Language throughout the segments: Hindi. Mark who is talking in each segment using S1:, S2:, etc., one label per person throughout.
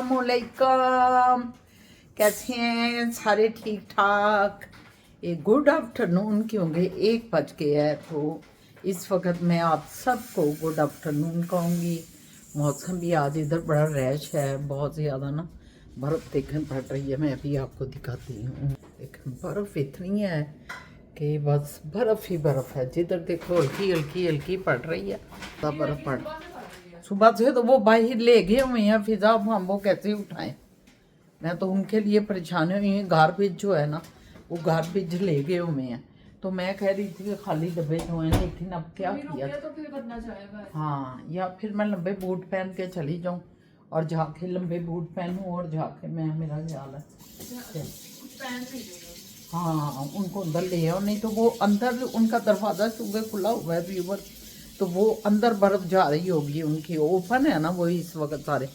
S1: अस्सलामुअलैकुम। कैसे हैं सारे? ठीक ठाक। एक गुड आफ्टरनून, क्योंकि 1 बज गया है, तो इस वक्त मैं आप सबको गुड आफ्टरनून कहूँगी। मौसम भी आज इधर बड़ा रैश है, बहुत ज़्यादा ना बर्फ़ देखने पड़ रही है। मैं अभी आपको दिखाती हूँ। लेकिन बर्फ़ इतनी है कि बस बर्फ़ ही बर्फ़ है। जिधर देखो हल्की हल्की हल्की पड़ रही है, सब बर्फ़ पड़। सुबह से तो वो बाहर ले गए हुए हैं फिजा, हम वो कैसे उठाएं? मैं तो उनके लिए परेशान हुई हूँ। गार्बेज जो है ना, वो गार्बेज ले गए हुए हैं, तो मैं कह रही थी कि खाली डब्बे जो हैं, लेकिन अब क्या किया तो फिर बनना चाहेगा। हाँ, या फिर मैं लंबे बूट पहन के चली जाऊँ और जाके लंबे बूट पहनूँ और जाके मैं, मेरा ख्याल है हाँ उनको अंदर ले आओ, नहीं तो वो अंदर उनका दरवाज़ा सुबह खुला हुआ है व्यूवर, तो वो अंदर बर्फ़ जा रही होगी उनकी, ओपन है ना वो इस वक्त सारे।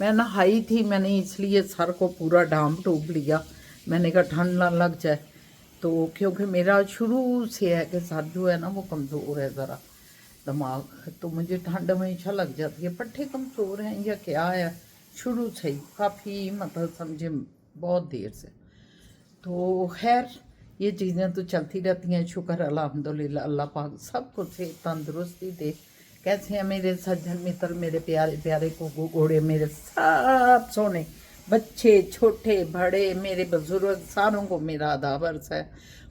S1: मैं नहाई थी, मैंने इसलिए सर को पूरा डांप डूब लिया। मैंने कहा ठंड ना लग जाए, तो क्योंकि मेरा शुरू से है कि सर जो है ना वो कमज़ोर है ज़रा, दिमाग, तो मुझे ठंड हमेशा लग जाती है। पट्टे कमज़ोर हैं या क्या है, शुरू से ही काफ़ी, मतलब समझे बहुत देर से। तो खैर ये चीज़ें तो चलती रहती हैं। शुक्र अल्हम्दुलिल्लाह, अल्लाह पाक सबको से तंदुरुस्ती दे। कैसे हैं मेरे सज्जन मित्र, मेरे प्यारे प्यारे को घोड़े, मेरे सब सोने बच्चे, छोटे बड़े, मेरे बुजुर्ग, सारों को मेरा आदाब अर्ज़ है।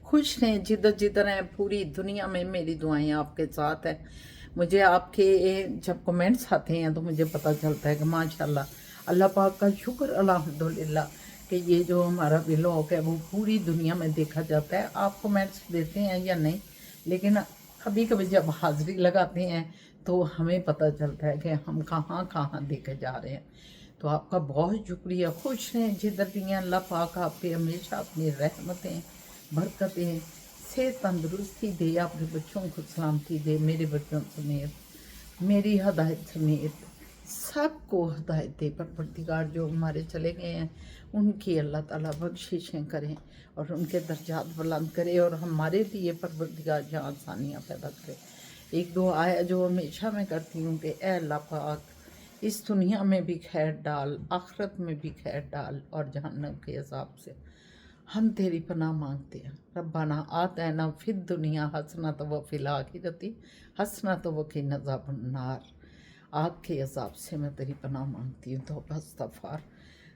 S1: खुश रहें जिधर जिधर हैं, पूरी दुनिया में मेरी दुआएं आपके साथ हैं। मुझे आपके जब कमेंट्स आते हैं तो मुझे पता चलता है कि माशाल्लाह, अल्लाह पाक का शुक्र अल्हम्दुलिल्लाह कि ये जो हमारा व्लॉग है वो पूरी दुनिया में देखा जाता है। आप कमेंट्स देते हैं या नहीं, लेकिन कभी कभी जब हाज़िरी लगाते हैं तो हमें पता चलता है कि हम कहाँ कहाँ देखे जा रहे हैं। तो आपका बहुत शुक्रिया। खुश रहें जिधर भी हैं। अल्लाह पाक आप पे हमेशा अपनी रहमतें, बरकतें, सेहत, तंदुरुस्ती दे, आपके बच्चों को सलामती दे, मेरे बच्चों समेत, मेरी हदायत समेत सबको हदायत दे। परवरदिगार जो हमारे चले गए हैं उनकी अल्लाह ताला बख्शिशें करें और उनके दर्जात बुलंद करे, और हमारे लिए परवरदिगार जहाँ आसानियाँ पैदा करे। एक दुआ है जो हमेशा मैं करती हूँ कि ए अल्लाह पाक, इस दुनिया में भी खैर डाल, आखिरत में भी खैर डाल, और जहन्नम के अज़ाब से हम तेरी पनाह मांगते हैं। रब्बाना आतिना फिद दुनिया हसनत व फिल आखिरती हसनत व क़िना अज़ाबन्नार। आग के अज़ाब से मैं तेरी पनाह मांगती हूँ, तो इस्तग़फ़ार।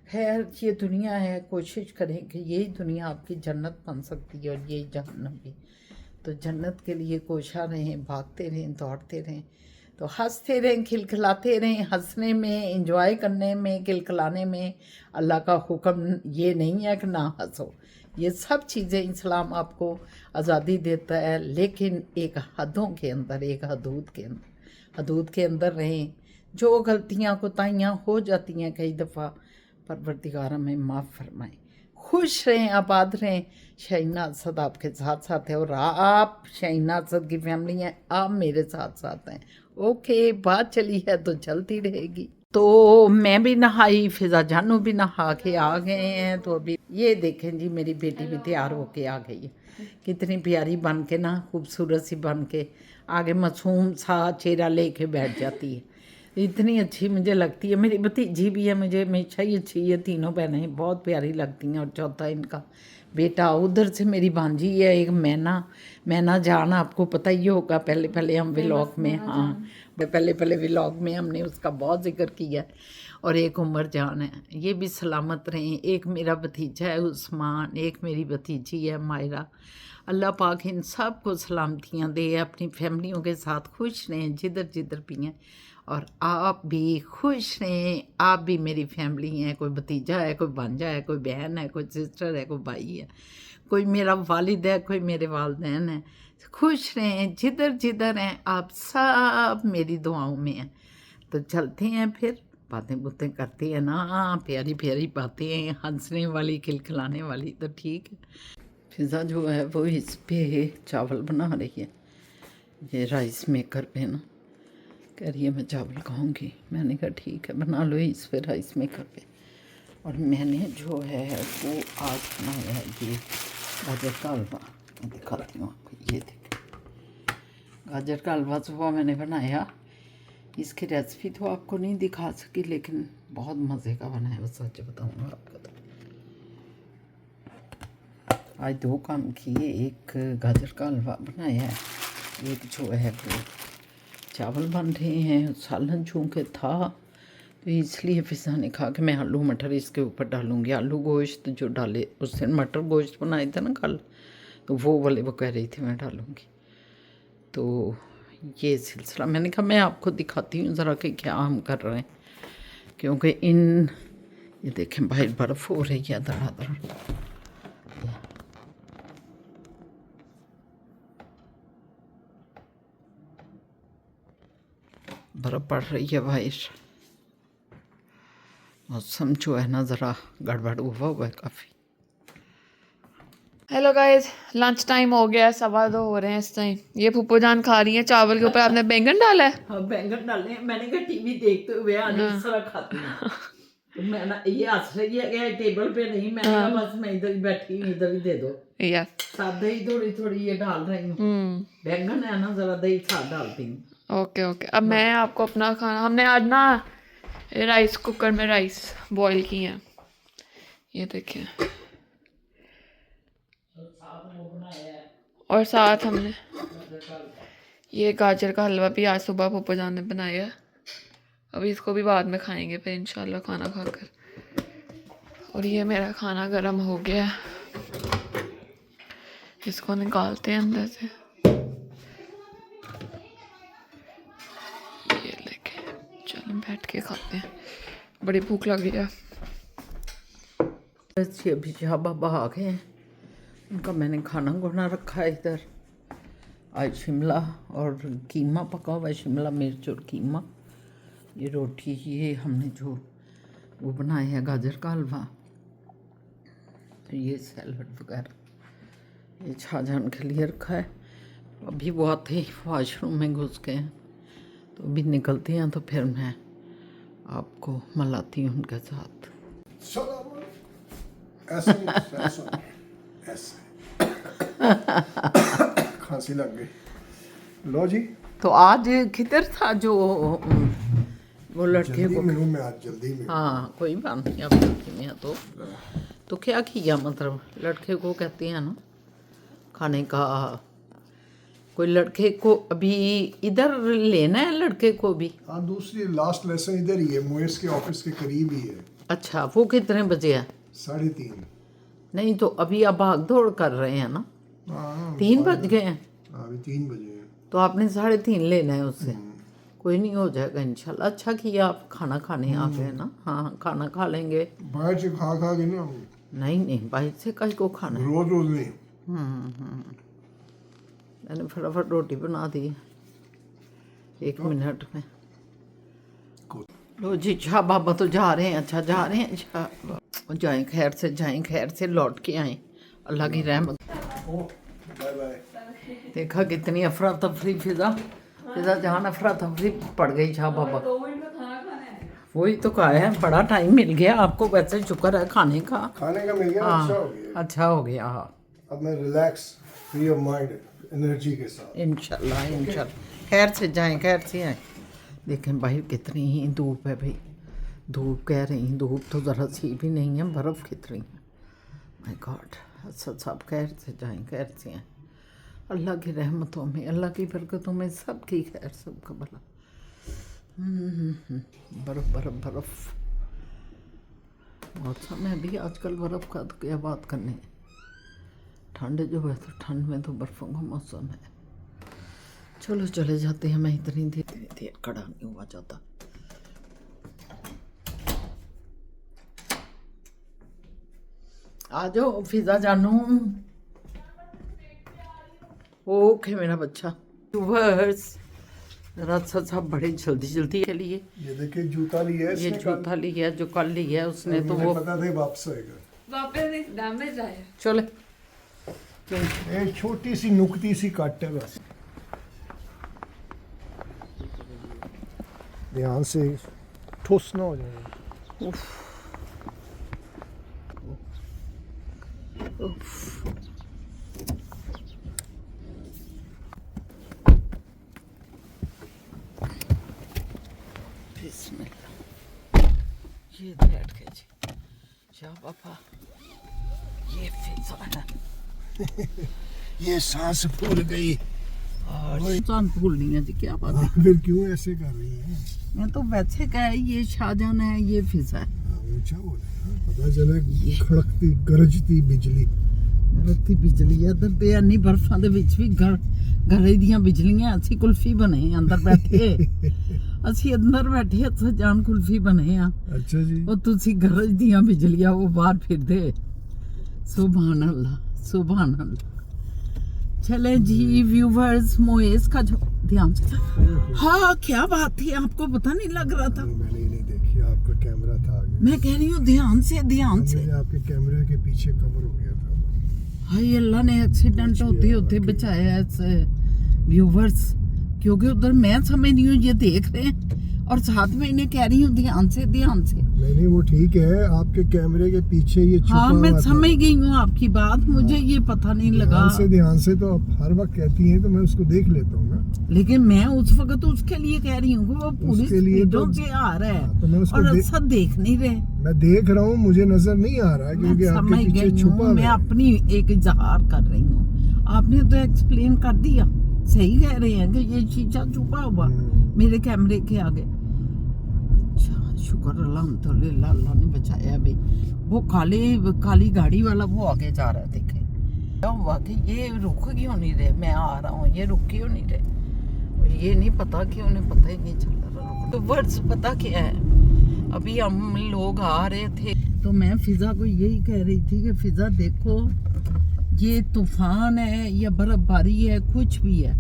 S1: खैर ये दुनिया है, कोशिश करें कि यही दुनिया आपकी जन्नत बन सकती है और यही जहन्नम भी। तो जन्नत के लिए कोशा रहें, भागते रहें, दौड़ते रहें, तो हंसते रहें, खिलखिलाते रहें। हंसने में, एंजॉय करने में, खिलखिलाने में अल्लाह का हुक्म ये नहीं है कि ना हंसो। ये सब चीज़ें इस्लाम आपको आज़ादी देता है, लेकिन एक हदों के अंदर, एक हदूद के अंदर, हदूद के अंदर रहें। जो गलतियाँ कोताहियाँ हो जाती हैं कई दफ़ा, परवरदिगार हमें माफ़ फरमाए। खुश रहें, आबाद रहें। शहीना असद आपके साथ साथ है, और आप शहीना असद की फैमिली हैं, आप मेरे साथ साथ हैं। ओके, बात चली है तो चलती रहेगी। तो मैं भी नहाई, फिजा जानू भी नहा के आ गए हैं। तो अभी ये देखें जी, मेरी बेटी भी तैयार होके आ गई है, कितनी प्यारी बन के ना, खूबसूरत सी बन के आगे मासूम सा चेहरा लेके बैठ जाती है। इतनी अच्छी मुझे लगती है। मेरी भतीजी भी है, मुझे हमेशा ही अच्छी है। तीनों बहनें बहुत प्यारी लगती हैं, और चौथा इनका बेटा। उधर से मेरी भांजी है एक, मैना, मैना जान, आपको पता ही होगा। पहले पहले हम व्लॉग में, हाँ पहले पहले व्लॉग में हमने उसका बहुत जिक्र किया। और एक उमर जान है, ये भी सलामत रहें। एक मेरा भतीजा है उस्मान, एक मेरी भतीजी है मायरा। अल्लाह पाक इन सब को सलामतियाँ दे, अपनी फैमिलियों के साथ खुश रहें जिधर जिधर भी हैं। और आप भी खुश रहें, आप भी मेरी फैमिली हैं। कोई भतीजा है, कोई भांजा है, कोई बहन है, कोई सिस्टर है, कोई भाई है, कोई मेरा वालिद है, कोई मेरे वालिदैन है। खुश रहें जिधर जिधर हैं, आप सब मेरी दुआओं में हैं। तो चलते हैं फिर, बातें बुतें करते हैं ना, प्यारी प्यारी बातें, हंसने वाली, खिलखिलाने वाली। तो ठीक है, फिज़ा जो है वो इस पे चावल बना रही है, ये राइस मेकर पे ना, कह रही है मैं चावल खाऊंगी। मैंने कहा ठीक है, बना लो इस पे, राइस मेकर पे। और मैंने जो है वो आज बनाया है ये गाजर का हलवा। मैं दिखाती हूँ आपको, ये देखें गाजर का हलवा सुबह मैंने बनाया। इसकी रेसिपी तो आपको नहीं दिखा सकी, लेकिन बहुत मज़े का बना है, वो सच बताऊँगा आपको। तो आज 2 काम किए, एक गाजर का हलवा बनाया है, एक जो है वो चावल बन रहे हैं, सालन चूँकि था तो इसलिए फिजा ने कहा कि मैं आलू मटर इसके ऊपर डालूँगी। आलू गोश्त जो डाले उस दिन मटर गोश्त बनाए थे ना कल, तो वो वाले वो कह रही थी मैं डालूँगी। तो ये सिलसिला मैंने कहा मैं आपको दिखाती हूँ ज़रा कि क्या हम कर रहे हैं, क्योंकि ये देखें बाहर बर्फ़ हो रही है धड़ाधड़। बर्फ़ पड़ रही है बाहर, मौसम जो है ना ज़रा गड़बड़ हुआ है काफ़ी।
S2: हेलो गाइस, लंच टाइम हो गया है, 2:15 हो रहे हैं इस टाइम। ये फूफो जान खा रही है चावल के ऊपर आपने बैंगन डाला है।
S1: हाँ बैंगन डालने हैं। मैंने कहा टीवी देखते हुए आने इस तरह खाती हूँ, तो मैं ना ये हंस रही है कि टेबल पे नहीं, मैंने कहा बस मैं इधर ही बैठी हूँ, इधर ही दे दो।
S2: या
S1: साथ ही थोड़ी थोड़ी ये डाल रही हूँ, बैंगन है ना जरा दही साथ डालती हूँ।
S2: Okay okay. अब मैं आपको अपना खाना, हमने आज ना राइस कुकर में राइस बॉईल किए हैं, ये देखिए, और साथ हमने ये गाजर का हलवा भी आज सुबह फूफो जान ने बनाया है। अभी इसको भी बाद में खाएंगे फिर इंशाल्लाह खाना खाकर। और ये मेरा खाना गर्म हो गया है, इसको निकालते हैं अंदर से। ये लेके चलो बैठ के खाते हैं, बड़ी भूख लग रही है।
S1: बस अभी शाह बाबा आ गए हैं, उनका मैंने खाना गुना रखा है इधर। आज शिमला और कीमा पका हुआ है, शिमला मिर्च और कीमा। ये रोटी, ये हमने जो वो बनाया है गाजर का हलवा, तो ये सैलड वगैरह ये शाहजहान के लिए रखा है। अभी वो आते ही वॉशरूम में घुस गए हैं, तो अभी निकलते हैं तो फिर मैं आपको मिलाती हूँ उनके साथ।
S3: ऐसे खांसी लग गई। लो जी।
S1: तो आज किधर था जो वो लड़के
S3: जल्दी
S1: को?
S3: में हूँ मैं, आज जल्दी में।
S1: हाँ कोई बात नहीं, अब जल्दी में है तो क्या किया, मतलब लड़के को कहते हैं ना खाने का, कोई लड़के को अभी इधर लेना है लड़के को भी?
S3: हाँ, दूसरी लास्ट लेसन इधर ही है, मोइस के ऑफिस के करीब ही है।
S1: अच्छा, वो कितने बजे है?
S3: 3:30।
S1: नहीं तो अभी आप भाग दौड़ कर रहे हैं ना,
S3: हाँ
S1: 3 बज गए हैं,
S3: अभी 3 बजे हैं।
S1: तो आपने 3:30 लेना है उससे। कोई नहीं, हो जाएगा इंशाल्लाह। अच्छा किया आप खाना खाने आ गए ना। हाँ खाना खा लेंगे।
S3: बाहर से खा के ना,
S1: नहीं बाहर से कहीं को खाना है।
S3: रोज रोज नहीं।
S1: मैंने फटाफट रोटी बना दी 1 मिनट में। लो जी, शाह बाबा तो जा रहे हैं। अच्छा जा रहे हैं, शाह जाएं खैर से, जाएं खैर से, लौट के आए, अल्लाह की रहमत।
S3: Bye bye.
S1: देखा कितनी अफरा तफरी, फिजा जहाँ अफरा तफरी पड़ गई शाह बाबा। वही तो कहा है, बड़ा टाइम मिल गया आपको, वैसे शुक्र है खाने का
S3: मिल गया।
S1: हाँ,
S3: अच्छा हो गया।
S1: अच्छा हो गया। हाँ
S3: अब मैं relax, free of mind, energy के साथ।
S1: इंशाल्लाह खैर से जाएं, खैर से आए। देखें बाहर कितनी ही धूप है भाई, धूप कह रही, धूप तो ज़रा सी भी नहीं है, बर्फ़ कितनी है, माय गॉड। अच्छा सब खैर से जाएं, खैर से आए, अल्लाह की रहमतों में, अल्लाह की बरकतों में, सब की खैर, सब का भला। बर्फ़ बर्फ़ बर्फ़ मौसम है भी आजकल बर्फ़ का, तो क्या बात करनी है। ठंड जो है तो ठंड में तो बर्फ़ों का मौसम है। चलो चले जाते हैं, मैं इतनी देर खड़ा नहीं हुआ जाता। आ जाओ फिजा जानू। ओके मेरा बच्चा, रास्ता साहब बड़े जल्दी जल्दी के लिए।
S3: ये देखिए जूता लिया है,
S1: ये जूता लिया जो कल लिया उसने, तो वो
S3: पता था वापस आएगा।
S2: वापस नहीं, डैमेज आया।
S1: चले
S3: एक छोटी सी नुकती सी कट है बस, ध्यान से ठोस ना हो जाए।
S1: जा पापा, ये फिजा है।
S3: ये सांस फूल गई।
S1: सांस फूलनी है जी, क्या बात है।
S3: फिर क्यों ऐसे कर रही है?
S1: मैं तो वैसे कहा ये शाहजहां है, ये फिजा है।
S3: ऊंचा बोले, पता चले खड़कती गरजती बिजली।
S1: गरजती बिजली इधर ते अन्नी बर्फां दे विच भी घरे दियां बिजलियां। ਅਸੀਂ ਕੁਲਫੀ बने अंदर बैठे ਅਸੀਂ अंदर बैठे अच्छा जान कुल्फी बने हैं।
S3: अच्छा जी।
S1: और ਤੁਸੀਂ गरज दियां बिजलियां वो बाहर फिरदे। सुभान अल्लाह, सुभान अल्लाह। चले जी व्यूवर्स, मोएस का जो ध्यान से। हाँ क्या बात थी, आपको पता नहीं लग रहा था?
S3: मैंने नहीं देखी, आपका कैमरा था आगे।
S1: मैं कह रही हूँ ध्यान से, ध्यान से।
S3: मुझे आपके कैमरे के पीछे कवर हो गया था।
S1: हाय अल्लाह ने एक्सीडेंट होते होते बचाया ऐसे व्यूवर्स, क्योंकि उधर मैं समझ नहीं हूँ ये देख रहे हैं और साथ में इन्हें कह रही हूँ ध्यान से, ध्यान से।
S3: नहीं वो ठीक है, आपके कैमरे के पीछे ये छुपा
S1: हाँ मैं
S3: हुआ था।
S1: समझ गई हूँ आपकी बात, मुझे ये पता नहीं लगा।
S3: ध्यान से तो आप हर वक्त कहती हैं तो मैं उसको देख लेता हूँ ना।
S1: लेकिन मैं उस वक्त उसके लिए कह रही हूँ कि वो पूरी स्पीडों से आ रहा है
S3: तो मैं उसको
S1: और अच्छा देख नहीं रहे।
S3: मैं देख रहा हूँ, मुझे नजर नहीं आ रहा क्योंकि आपके पीछे छुपा।
S1: मैं अपनी एक इजहार कर रही हूँ, आपने तो एक्सप्लेन कर दिया। सही कह रहे हैं कि ये शीशा छुपा हुआ मेरे कैमरे के आगे। अच्छा शुक्र अल्हम्दुलिल्लाह, अल्लाह ने बचाया भाई। वो काली गाड़ी वाला वो आगे जा रहा है, देखे क्या हुआ कि ये रुक क्यों नहीं रहे। मैं आ रहा हूँ, ये रुक क्यों नहीं रहे। ये नहीं पता कि उन्हें पता ही नहीं चल रहा। तो वर्ड्स पता क्या है, अभी हम लोग आ रहे थे तो मैं फिजा को यही कह रही थी कि फिजा देखो ये तूफान है या बर्फबारी है, कुछ भी है,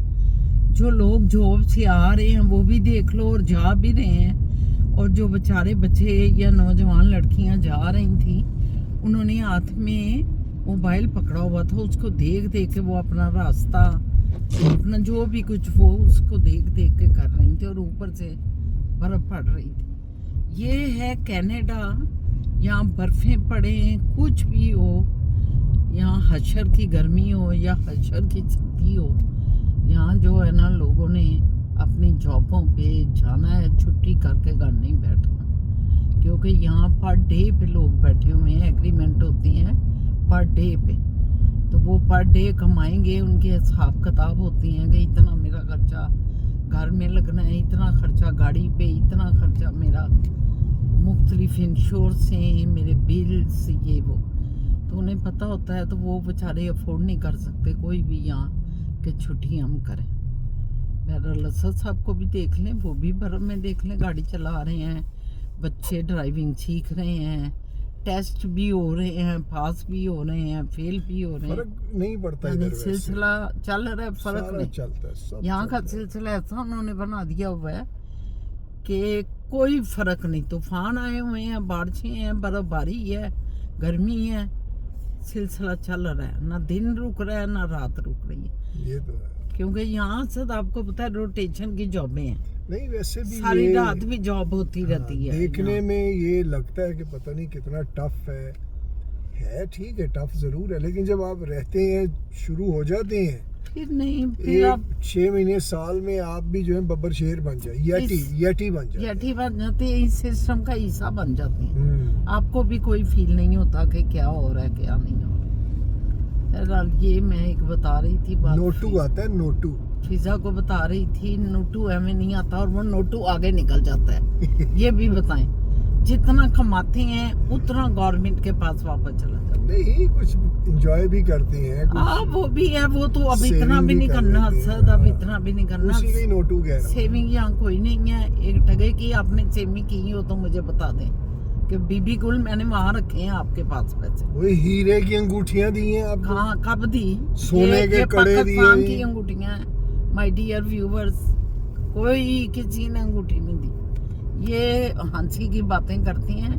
S1: जो लोग जॉब से आ रहे हैं वो भी देख लो और जा भी रहे हैं, और जो बेचारे बच्चे या नौजवान लड़कियां जा रही थी उन्होंने हाथ में मोबाइल पकड़ा हुआ था, उसको देख देख के वो अपना रास्ता अपना जो भी कुछ वो उसको देख देख के कर रही थी, और ऊपर से बर्फ पड़ रही थी। ये है कनाडा, यहाँ बर्फें पड़े, कुछ भी हो, यहाँ हशर की गर्मी हो या हशर की सर्दी हो, यहाँ जो है ना लोगों ने अपनी जॉबों पे जाना है, छुट्टी करके घर नहीं बैठना, क्योंकि यहाँ पर डे पे लोग बैठे हुए हैं, एग्रीमेंट होती हैं पर डे पे, तो वो पर डे कमाएंगे, उनके हिसाब किताब होती हैं कि इतना मेरा खर्चा घर में लगना है, इतना खर्चा गाड़ी पे, इतना खर्चा मेरा मुख्तलिफ इंश्योरेंस हैं, मेरे बिल्स, ये वो, तो उन्हें पता होता है, तो वो बेचारे अफोर्ड नहीं कर सकते कोई भी यहाँ कि छुट्टी हम करें। मेरा लस्सा साहब को भी देख लें, वो भी बर्फ में देख लें, गाड़ी चला रहे हैं, बच्चे ड्राइविंग सीख रहे हैं, टेस्ट भी हो रहे हैं, पास भी हो रहे हैं, फेल भी हो रहे हैं,
S3: फर्क नहीं पड़ता इधर,
S1: सिलसिला चल रहा है, फर्क नहीं
S3: चलता है।
S1: यहाँ का सिलसिला ऐसा उन्होंने बना दिया हुआ है कि कोई फर्क नहीं, तूफान आए हुए हैं, बारिशें हैं, बर्फबारी है, गर्मी है, सिलसिला चल रहा है, ना दिन रुक रहा है ना रात रुक रही है।
S3: ये तो है,
S1: क्योंकि यहाँ से तो आपको पता है रोटेशन की जॉबें हैं,
S3: नहीं वैसे भी
S1: सारी रात भी जॉब होती रहती है।
S3: देखने में ये लगता है कि पता नहीं कितना टफ है ठीक है, टफ जरूर है, लेकिन जब आप रहते हैं, शुरू हो जाते हैं,
S1: फिर नहीं, फिर आप
S3: 6 महीने साल में आप भी जो है बब्बर शेर बन जाए, यटी बन जाए,
S1: यटी बन जाते हैं, इस सिस्टम का हिस्सा बन जाते हैं। आपको भी कोई फील नहीं होता कि क्या हो रहा है क्या नहीं हो रहा। ये मैं एक बता रही थी बात,
S3: नोटू आता है, नोटू
S1: फिजा को बता रही थी, नोटू हमें नहीं आता और वो नोटू आगे निकल जाता है। ये भी बताएं, जितना कमाते हैं उतना गवर्नमेंट के पास वापस चला जाता है।
S3: नहीं, कुछ एंजॉय भी करते हैं,
S1: वो भी है, वो तो अब इतना भी नहीं करना सर, अब इतना भी नहीं करना।
S3: उसी का ही नोटू कह रहा हूं।
S1: सेविंग यहाँ कोई नहीं है, एक टगे की आपने सेविंग की हो तो मुझे बता दें कि बीबी गुल मैंने वहाँ रखे हैं आपके पास पैसे।
S3: वही हीरे की अंगूठियां दी हैं आपको?
S1: हाँ, कब दी?
S3: सोने के कड़े दिए
S1: पाकिस्तान की अंगूठियां हैं माय डियर व्यूवर्स, कोई किसी ने अंगूठी नहीं दी। ये हंसी की बातें करती हैं,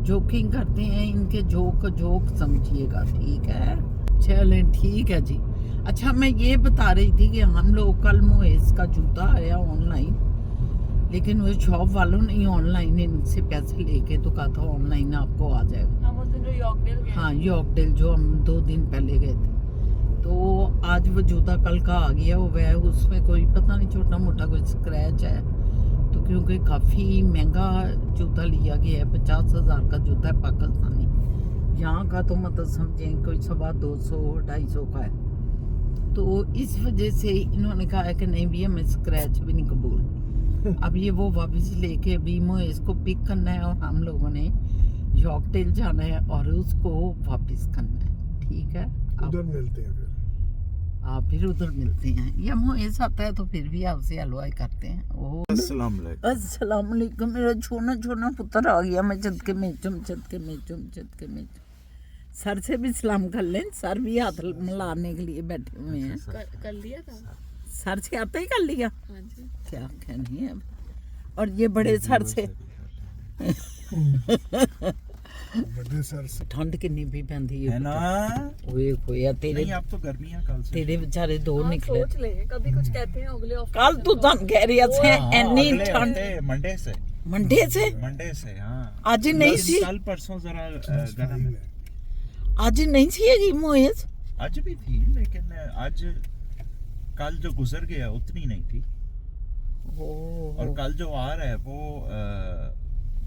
S1: जोकिंग करते हैं, इनके जोक समझिएगा, ठीक है? चलें ठीक है जी। अच्छा मैं ये बता रही थी कि हम लोग कल मोएस का जूता आया ऑनलाइन, लेकिन वो शॉप वालों ने ऑनलाइन इनसे पैसे लेके तो कहा था ऑनलाइन आपको आ जाएगा। हाँ यॉर्कडेल जो हम 2 दिन पहले गए थे, तो आज वो जूता कल का आ गया हुआ है, उसमें कोई पता नहीं छोटा मोटा कोई स्क्रैच है, तो क्योंकि काफ़ी महंगा जूता लिया गया है, 50,000 का जूता है पाकिस्तानी, यहाँ का तो मतलब समझें कोई 250-250 का है। तो इस वजह से इन्होंने कहा है कि नहीं भी हमें स्क्रैच भी नहीं कबूल। अब ये वो वापस लेके अभी मुझे इसको पिक करना है और हम लोगों ने यॉर्कटेल जाना है और उसको वापस करना है। ठीक है,
S3: उधर मिलते हैं फिर।
S1: आप फिर उधर मिलते हैं या मोइस आता है तो फिर भी आपसे हलवाई करते हैं। ओ अस्सलाम वालेकुम। मेरा छोना छोना पुत्र आ गया। मैं चद के मेचम सर से भी सलाम कर लें। सर भी हाथ मिलाने के लिए बैठे हुए हैं।
S2: कर लिया था
S1: सर से आता ही कर लिया।
S2: हाँ जी।
S1: क्या कहनी है। और ये बड़े सर से
S3: बड़े सर से
S1: ठंड कितनी भी पैंदी
S4: है ना।
S1: ओए होया तेरे
S4: नहीं, आप तो गर्मियां कल से
S1: तेरे बेचारे दो निकले।
S2: सोच ले, कभी कुछ कहते हैं अगले ऑफिस
S1: कल तू तन कह रही है एनी
S4: अगले
S1: ठंड
S4: हफ्ते मंडे से
S1: मंडे से
S4: हाँ।
S1: आज नहीं सी
S4: कल परसों जरा गर्म है।
S1: आज नहीं सी मोहित।
S4: आज भी थी लेकिन आज कल जो गुजर गया उतनी नहीं थी। और कल जो आ रहा है वो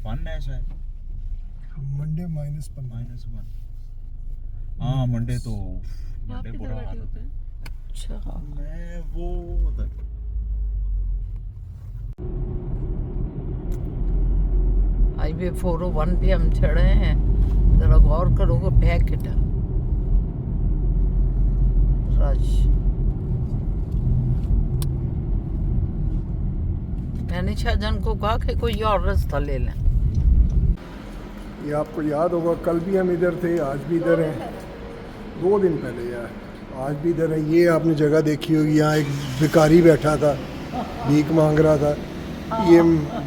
S4: 1 है शायद।
S3: मंडे -1
S4: -1। हाँ मंडे तो मंडे बुरा हाल होता है।
S1: अच्छा
S4: मैं वो उधर
S1: हाईवे 401 पे हम चढ़े हैं। जरा गौर करोगे पैकेट रश। मैंने शाहजहान को कहा कि कोई और रास्ता ले लें।
S3: ये आपको याद होगा कल भी हम इधर थे, आज भी इधर हैं। 2 दिन पहले यार, आज भी इधर है। ये आपने जगह देखी होगी, यहाँ एक भिखारी बैठा था, भीख मांग रहा था। ये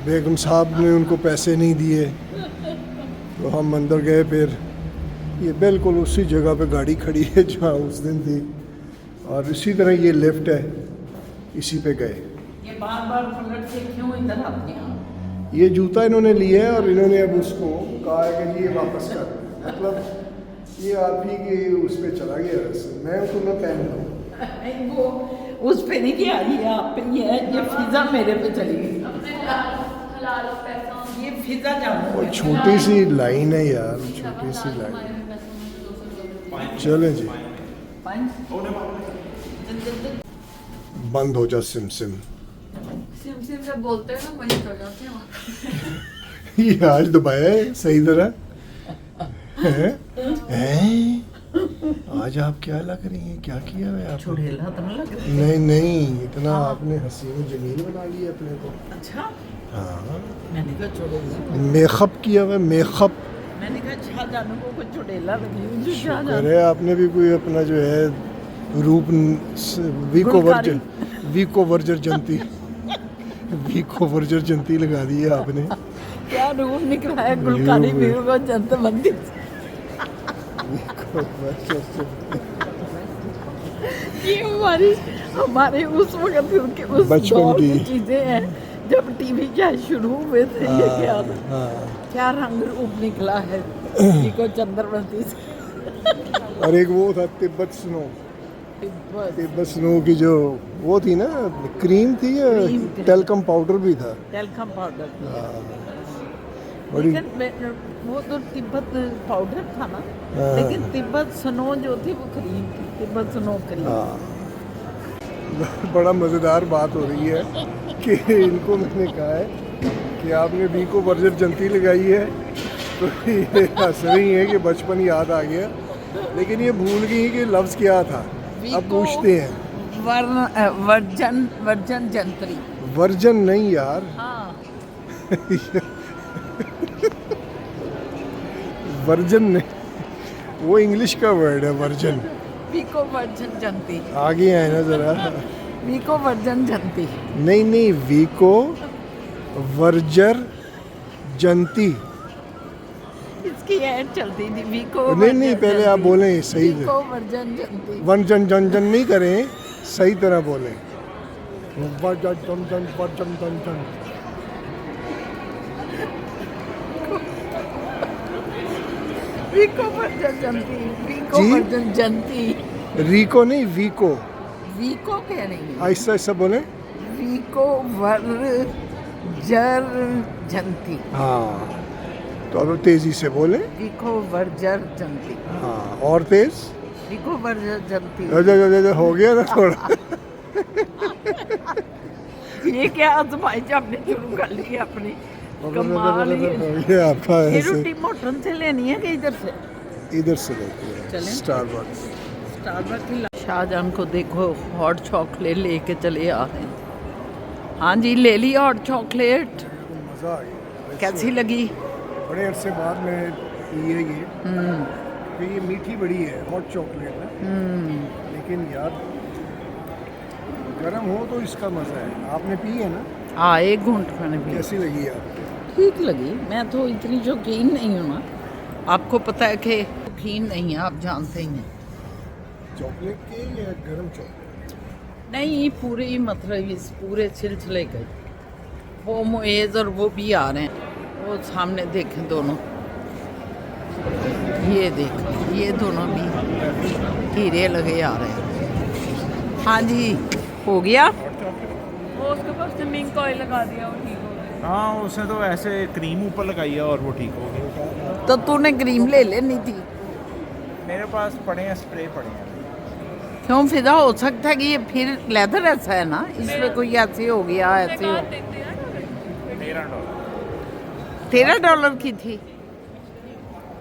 S3: बेगम साहब ने उनको पैसे नहीं दिए तो हम अंदर गए। फिर ये बिल्कुल उसी जगह पे गाड़ी खड़ी है जहाँ उस दिन थी। और इसी तरह ये लिफ्ट है, इसी पे गए।
S1: ये बार-बार पलट के क्यों इधर आते हैं?
S3: ये जूता इन्होंने लिया है और इन्होंने अब उसको कहा है कि ये वापस कर। मतलब ये आप ही के उस पर चला गया वैसे। मैं तो मैं पहन लूँ।
S1: वो उस पे नहीं किया, ये आप पे ही है। ये फिजा मेरे पे चली गई। ये फिजा जाना
S3: वो छोटी सी लाइन है यार, छोटी सी लाइन। चलें जी, बंद हो जा सिम सिम।
S2: सिम सिम जब बोलते हैं ना वहीं कर जाते हैं वहाँ।
S3: ये आज दबाया है सही तरह हैं? आज आप क्या लग रही हैं? क्या किया है आपने?
S1: चुड़ैला तो नहीं लग रही।
S3: नहीं इतना आपने हसीन जमील बना लिया अपने को।
S1: अच्छा
S3: हाँ,
S1: मैंने कहा चुड़ैला।
S3: मेकअप किया हुआ है, मेकअप।
S1: मैंने कहा शाहजहान को कुछ चुड़ैला लगी हुई। जो
S3: शुक्र
S1: शाहजहान
S3: है आपने भी कोई अपना जो है रूप वीको वर्जर जनती लगा दी है आपने।
S1: क्या रूप निकला है गुलकारी भी को जनता बंदी। ये हमारे उस वक्त के उस
S3: बचपन
S1: दौर
S3: की
S1: की चीजें हैं जब टीवी क्या शुरू हुए थे। ये क्या क्या रंग रूप निकला है को चंद्रवंती से।
S3: और एक वो था तिब्बत स्नो की जो वो थी ना, क्रीम थी या
S1: क्रीम।
S3: टेल्कम पाउडर भी था।
S1: Talcum powder.
S3: बड़ी
S1: लेकिन वो तो तिब्बत पाउडर था ना।
S3: हाँ।
S1: लेकिन तिब्बत स्नो जो थी वो क्रीम थी। Tibet snow cream.
S3: हाँ, बड़ा मज़ेदार बात हो रही है कि इनको मैंने कहा है कि आपने वीको वर्जर जनती लगाई है तो ये हंस रही है कि बचपन याद आ गया, लेकिन ये भूल गई कि लफ्ज़ क्या था। अब पूछते हैं।
S1: वर्जन जंत्री।
S3: वर्जन नहीं यार,
S1: हाँ
S3: वर्जन नहीं, वो इंग्लिश का वर्ड है वर्जन।
S1: वीको वर्जन जंती।
S3: आगे आए ना ज़रा।
S1: वीको वर्जन जंती।
S3: नहीं वीको वर्जर जनती।
S1: इसकी ऐड चलती थी वीको।
S3: नहीं पहले आप बोलें सही
S1: वीको वर्जन जंती।
S3: वर्जन जन नहीं करें, सही तरह बोलें। वर्जन
S1: वीको वर्जन जंती। वीको
S3: जी?
S1: वर्जन जंती।
S3: रीको नहीं, वीको।
S1: वीको कह रही है।
S3: ऐसा ऐसा बोलें।
S1: वीको वर्जर जंती।
S3: हाँ, तो अब तेजी से बोले।
S1: लिखो वर्जर जनती,
S3: हाँ, और तेज।
S1: लिखो वर्जर जनती।
S3: हो गया ना थोड़ा।
S1: ये क्या आजमाइश आपने शुरू कर ली अपनी, कमाल ही है।
S3: ये आपका
S1: ये
S3: ऐसे
S1: रोटी मोटन से लेनी है कि इधर से?
S3: इधर से लेते हैं
S1: चलें?
S3: स्टारबक्स।
S1: स्टारबक्स की शाहजहां को देखो हॉट चॉकलेट लेके चले आ रहे हैं। हाँ जी, ले ली हॉट चॉकलेट।
S3: मज़ा आ गया।
S1: कैसी लगी?
S3: बड़े अरसे बाद में पी है ये, कि ये मीठी बड़ी है हॉट चॉकलेट ना, लेकिन यार गर्म हो तो इसका मज़ा है। आपने पी है ना?
S1: हाँ, एक घूंट मैंने भी।
S3: कैसी लगी आपको?
S1: ठीक लगी। मैं तो इतनी शौकीन नहीं हूँ ना, आपको पता है कि शौकीन नहीं है, आप जानते ही हैं।
S3: चॉकलेट के या गर्म चॉकलेट?
S1: नहीं, पूरे ही मतलब इस पूरे सिलसिले के वो मुएज़ और वो भी आ रहे हैं। वो सामने देखें दोनों, ये देख, ये दोनों भी हीरे लगे आ रहे हैं। हाँ जी, हो गया।
S2: वो उसके पास से मिंक ऑयल लगा दिया, वो ठीक हो गया।
S4: हाँ, उसने तो ऐसे क्रीम ऊपर लगाई है और वो ठीक हो गया।
S1: तो तूने क्रीम ले लेनी थी।
S4: मेरे पास पड़े हैं, स्प्रे पड़े हैं।
S1: क्यों फिदा, हो सकता है कि ये फिर लेदर ऐसा है ना, इसमें कोई ऐसे हो गया, ऐसे हो।
S4: $13
S1: $13 की थी।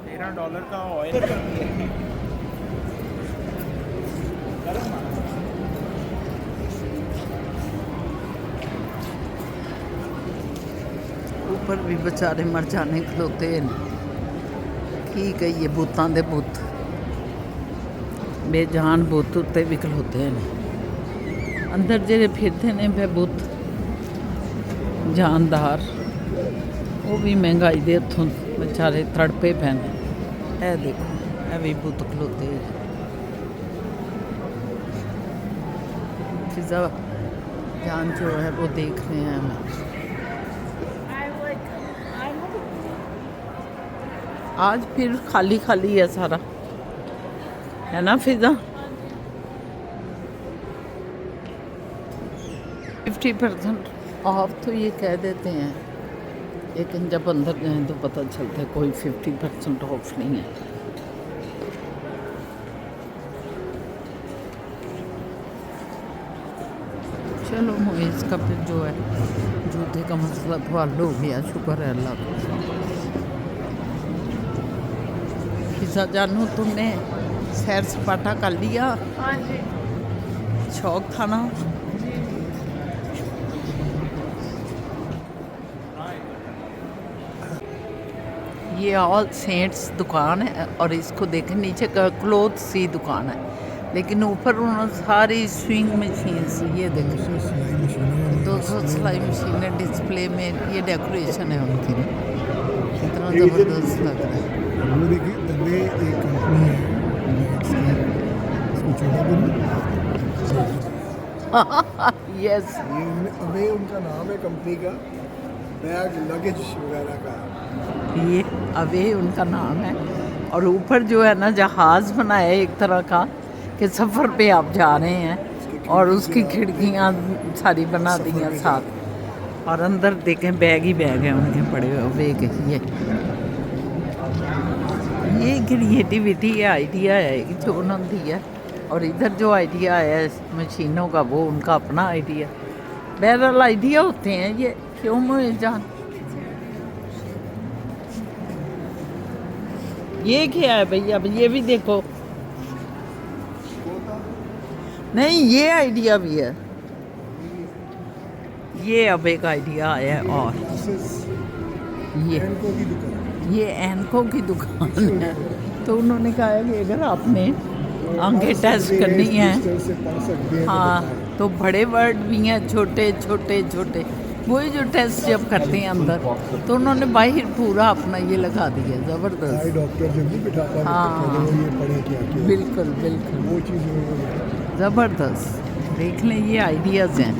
S4: $13 का ऑयल।
S1: ऊपर भी बेचारे मर जाने खलोते हैं। की कहिए, भूतां दे भूत, बेजान भूत उत्ते भी खलोते हैं। अंदर जेड़े फिरते ने पे भूत जानदार, वो भी महंगाई दे हथों बेचारे तड़पे पैने। ए देखो, ए भी भूत खलोते हैं। फिजा जान जो है वो देख रहे हैं हमें। आज फिर खाली खाली है सारा, है ना फिजा? 50% ऑफ तो ये कह देते हैं, लेकिन जब अंदर जाएं तो पता चलता है कोई 50% ऑफ नहीं है। चलो मुइज़ का फिर जो है जूते का मसला तो हल हो गया, शुक्र है अल्लाह का। फिजा जानू, तुमने सैर सपाटा कर लिया?
S2: हाँ जी।
S1: शौक था ना? ये ऑल सेंट्स दुकान है और इसको देखें, नीचे क्लोथ सी दुकान है, लेकिन ऊपर उन्होंने सारी स्विंग मशीन्स, ये देखें 200 सिलाई मशीनें डिस्प्ले में, ये डेकोरेशन है उनकी, कितना ज़बरदस्त लग रहा है।
S3: वो देखिए, अवे एक कंपनी है बैग्स की, इसको छोटा बोलो।
S1: यस,
S3: ये अवे उनका नाम है कंपनी का, बैग लगेज वगैरह का।
S1: ये अवे उनका नाम है। और ऊपर जो है ना जहाज़ बनाया है एक तरह का, कि सफ़र पे आप जा रहे हैं, और उसकी खिड़कियाँ सारी बना दी हैं साथ, और अंदर देखें बैग ही बैग हैं उनके पड़े हुए अवे के। ये क्रिएटिविटी है, आइडिया है जो उन्होंने दिया है। और इधर जो आइडिया है मशीनों का, वो उनका अपना आइडिया। बहरहाल आइडिया होते हैं ये, क्यों मुझे जान। ये क्या है भैया, अब ये भी देखो। नहीं, ये आइडिया भी है, ये अब एक आइडिया आया है। और ये
S3: एनको की दुकान,
S1: ये एनको की दुकान है। तो उन्होंने कहा है कि अगर आपने आंखें टेस्ट करनी है,
S3: से पढ़ सकते हैं।
S1: हाँ, तो बड़े वर्ड भी हैं, छोटे छोटे छोटे, वही जो टेस्ट जब करते हैं अंदर, तो उन्होंने बाहर पूरा अपना ये लगा दिया,
S3: आई
S1: ज़बरदस्त।
S3: डॉक्टर जब भी बिठाता है,
S1: हाँ,
S3: तो कहते हैं, ये पढ़े क्या क्या,
S1: बिल्कुल बिल्कुल
S3: वो चीज़ उन्होंने।
S1: ज़बरदस्त। देख लें, ये आइडियाज़ हैं,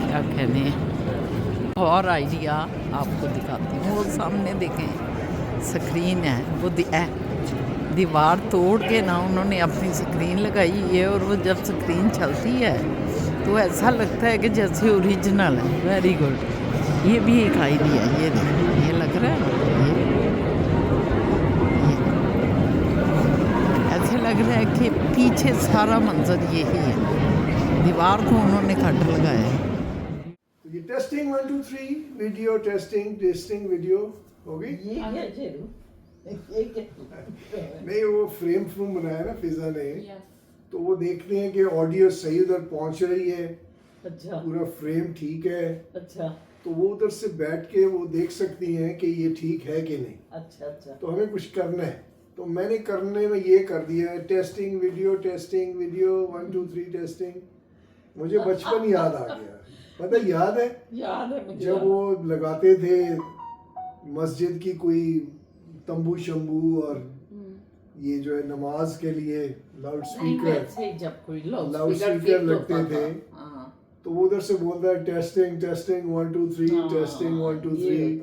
S1: क्या कहने हैं। और आइडिया आपको दिखाती हूँ, वो सामने देखें स्क्रीन है, वो दीवार तोड़ के ना उन्होंने अपनी स्क्रीन लगाई है, और वो जब स्क्रीन चलती है तो ऐसा लगता है कि जैसे ओरिजिनल है। वेरी गुड, ये भी एक आइडिया, ये लग रहा है। लग रहा है कि पीछे सारा मंजर यही है, दीवार को उन्होंने कट लगाया है।
S3: तो ये टेस्टिंग 1 2 3 वीडियो टेस्टिंग वीडियो हो गई।
S1: ये क्या जेरू, ये क्या
S3: नहीं वो फ्रेम बनाया ना फिजा ने, तो वो देखते हैं कि ऑडियो सही उधर पहुंच रही है,
S1: अच्छा
S3: पूरा फ्रेम ठीक है,
S1: अच्छा
S3: तो वो उधर से बैठ के वो देख सकती हैं कि ये ठीक है कि नहीं।
S1: अच्छा अच्छा
S3: तो हमें कुछ करना है, तो मैंने करने में ये कर दिया है टेस्टिंग वीडियो 1 2 3 टेस्टिंग। मुझे बचपन याद आ गया, पता याद है
S1: याद है मुझे।
S3: जब वो लगाते थे मस्जिद की कोई तंबू शंबू और ये जो है नमाज के लिए लाउड स्पीकर
S1: जब कोई
S3: लाउड स्पीकर लगते थे, तो वो उधर से बोलता है टेस्टिंग 1 2 3 टेस्टिंग 1 2 3।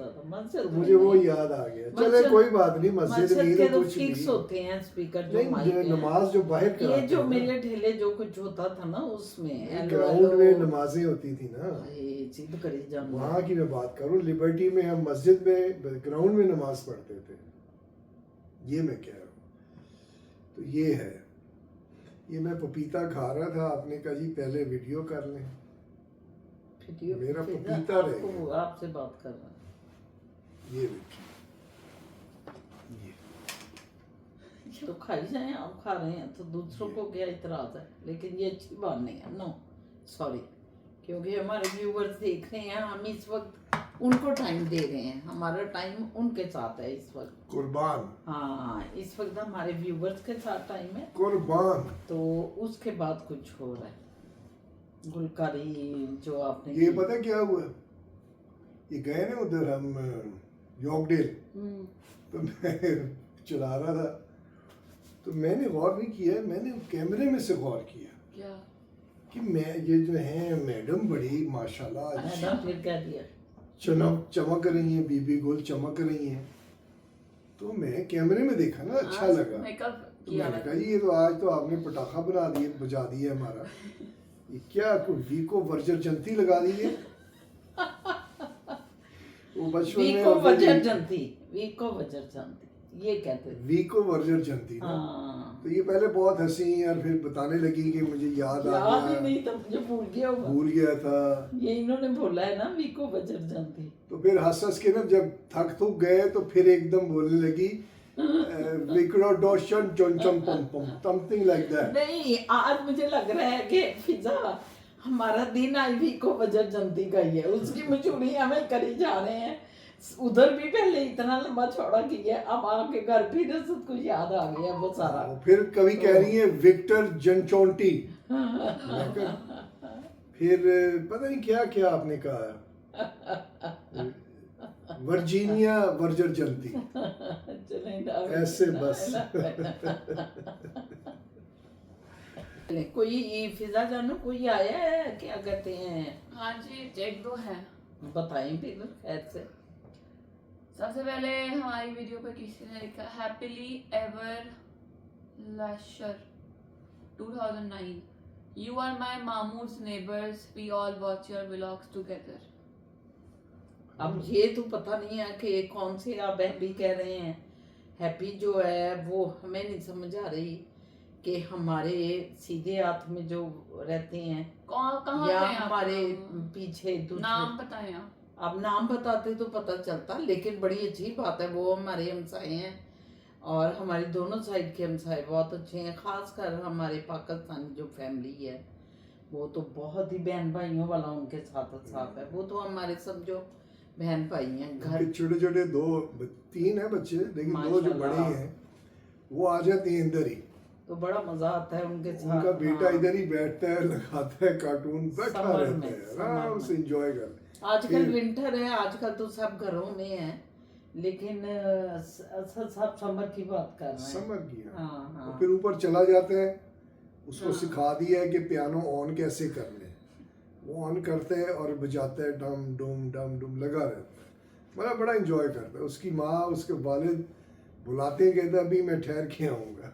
S3: तो मुझे वो याद आ गया। चले कोई बात नहीं, मस्जिद नहीं तो कुछ
S1: फिक्स
S3: नहीं
S1: होते हैं स्पीकर जो
S3: नहीं,
S1: माइक है।
S3: नमाज जो बाहर
S1: ये
S3: कराते
S1: जो
S3: हैं ना,
S1: मेले ठेले जो कुछ होता था ना उसमें
S3: ग्राउंड में नमाजें होती थी ना,
S1: जिद करी जाना।
S3: वहाँ की मैं बात करूँ, लिबर्टी में हम मस्जिद में ग्राउंड में नमाज पढ़ते थे, ये मैं कह रहा हूँ। तो ये है, ये मैं पपीता खा रहा था, आपने कहा जी पहले वीडियो कर लें, मेरा पपीता रहेगा।
S1: आपसे बात कर रहा हूँ।
S3: ये देखिए, ये
S1: तो खाई जाए, आप खा रहे हैं तो दूसरों को क्या इतराज है, लेकिन ये अच्छी बात नहीं है। नो सॉरी, क्योंकि हमारे व्यूवर्स देख रहे हैं, हम इस वक्त उनको टाइम दे रहे हैं, हमारा टाइम उनके साथ है इस वक्त।
S3: कुर्बान,
S1: हाँ इस वक्त हमारे व्यूवर्स के साथ टाइम है,
S3: कुर्बान।
S1: तो उसके बाद कुछ हो रहा है। गुलकारी जो आपने
S3: ये पता क्या हुआ, ये गए ना उधर हम यॉर्कडेल, तो मैं चला रहा था, तो मैंने गौर नहीं किया, मैंने कैमरे में से गौर किया
S2: क्या
S3: कि मैं ये जो है मैडम बड़ी माशाल्लाह
S1: फिर क्या दिया,
S3: चमक रही हैं, बीबी गोल चमक रही हैं। तो मैं कैमरे में देखा ना, अच्छा लगा, तो मैंने कहा ये तो आज तो आपने पटाखा बजा दिया हमारा। ये क्या वीको वर्जर जंती लगा दी है। वो बचपन में
S1: वीको वजर जनती ये कहते थे।
S3: वीको वर्जर जंती ना, तो ये पहले बहुत हंसी और फिर बताने लगी कि मुझे याद आ
S1: याद ही
S3: गया,
S1: नहीं तो मुझे भूल गया
S3: था।
S1: ये इन्होंने बोला है ना वीको वजर जनती।
S3: तो फिर हंस के ना जब थक गए तो फिर एकदम बोलने लगी समथिंग लाइक दैट।
S1: नहीं, आज मुझे लग रहा है कि फिजा हमारा दिन आज वीको वजर जनती का ही है, उसकी मशहूरी हमें करी जा रहे हैं। उधर भी पहले इतना लंबा चौड़ा किया, अब आके घर फिर सब कुछ याद आ गया वो सारा।
S3: फिर कभी कह रही है विक्टर जनचोंटी, फिर पता नहीं क्या क्या आपने कहा, वर्जीनिया वर्जर जंती, ऐसे बस।
S1: कोई फिजा जानो कोई आया है, क्या कहते हैं?
S2: हाँ जी, एक दो है,
S1: बताएं फिर खैर से।
S2: सबसे पहले हमारी वीडियो पे किसी ने लिखा happily ever lasher 2009 you are my मामूस neighbours we all watch your vlogs together.
S1: अब ये तो पता नहीं है कि कौन से आप हैप्पी कह रहे हैं। हैप्पी जो है वो हमें नहीं समझ आ रही कि हमारे सीधे हाथ में जो रहते हैं
S2: कहाँ
S1: या
S2: पे
S1: हमारे पीछे दूसरे।
S2: नाम बताएं आप।
S1: अब नाम बताते तो पता चलता, लेकिन बड़ी अच्छी बात है, वो हमारे हमसाए हैं और हमारी दोनों साइड के हमसाए बहुत अच्छे हैं। खासकर हमारे पाकिस्तानी जो फैमिली है वो तो बहुत ही बहन भाइयों वाला उनके साथ साथ है। वो तो हमारे सब जो बहन भाई हैं, घर
S3: छोटे छोटे 2-3 है बच्चे, लेकिन 2 जो बड़े हैं वो आ जाते हैं इधर ही,
S1: तो बड़ा मजा आता है उनके साथ।
S3: उनका बेटा इधर ही बैठता है, लगाता है कार्टून, बैठा
S1: समर
S3: रहता
S1: में,
S3: है, आराम से एंजॉय कर।
S1: आजकल विंटर है, आजकल तो सब घरों में है, लेकिन सब समर की बात कर रहे हैं।
S3: समर की,
S1: हाँ हाँ।
S3: फिर ऊपर चला जाता है, उसको सिखा दिया है कि पियानो ऑन कैसे करने, वो ऑन करता है और बजाता है, डम डुम लगा रहता है, मतलब बड़ा एंजॉय करता है। उसकी माँ उसके वालिद बुलाते हैं, कहते हैं अभी मैं ठहर के आऊँगा।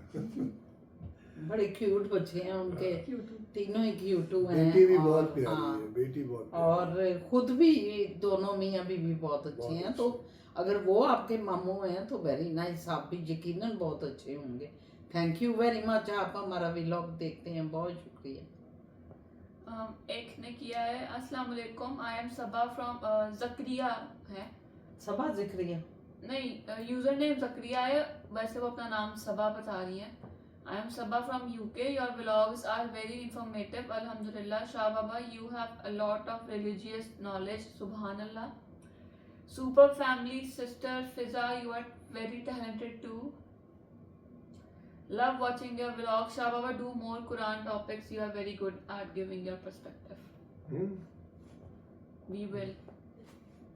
S1: बड़े क्यूट बच्चे हैं उनके, तीनों ही क्यूटू हैं।
S3: बेटी भी बहुत प्यारी
S1: हाँ,
S3: है, बेटी बहुत
S1: और खुद भी दोनों मियाँ बीवी बहुत अच्छे हैं। तो अगर वो आपके मामू हैं तो वेरी नाइस, आप भी यकीनन बहुत अच्छे होंगे। थैंक यू वेरी मच, आप हमारा व्लॉग देखते हैं, बहुत शुक्रिया।
S2: एक ने किया है, अस्सलाम वालेकुम, आई एम सबा फ्रॉम जकरिया है,
S1: सबा जिक्रिया,
S2: नहीं यूजर नेम जकरिया है, वैसे वो अपना नाम सबा बता रही है। I am Saba from UK, your vlogs are very informative, अल्हम्दुलिल्लाह। Shah Baba, you have a lot of religious knowledge, सुभान अल्लाह। Super family, sister Fiza, you are very talented too. Love watching your vlog. Shah Baba, do more Quran topics. You are very good at giving your perspective. We will.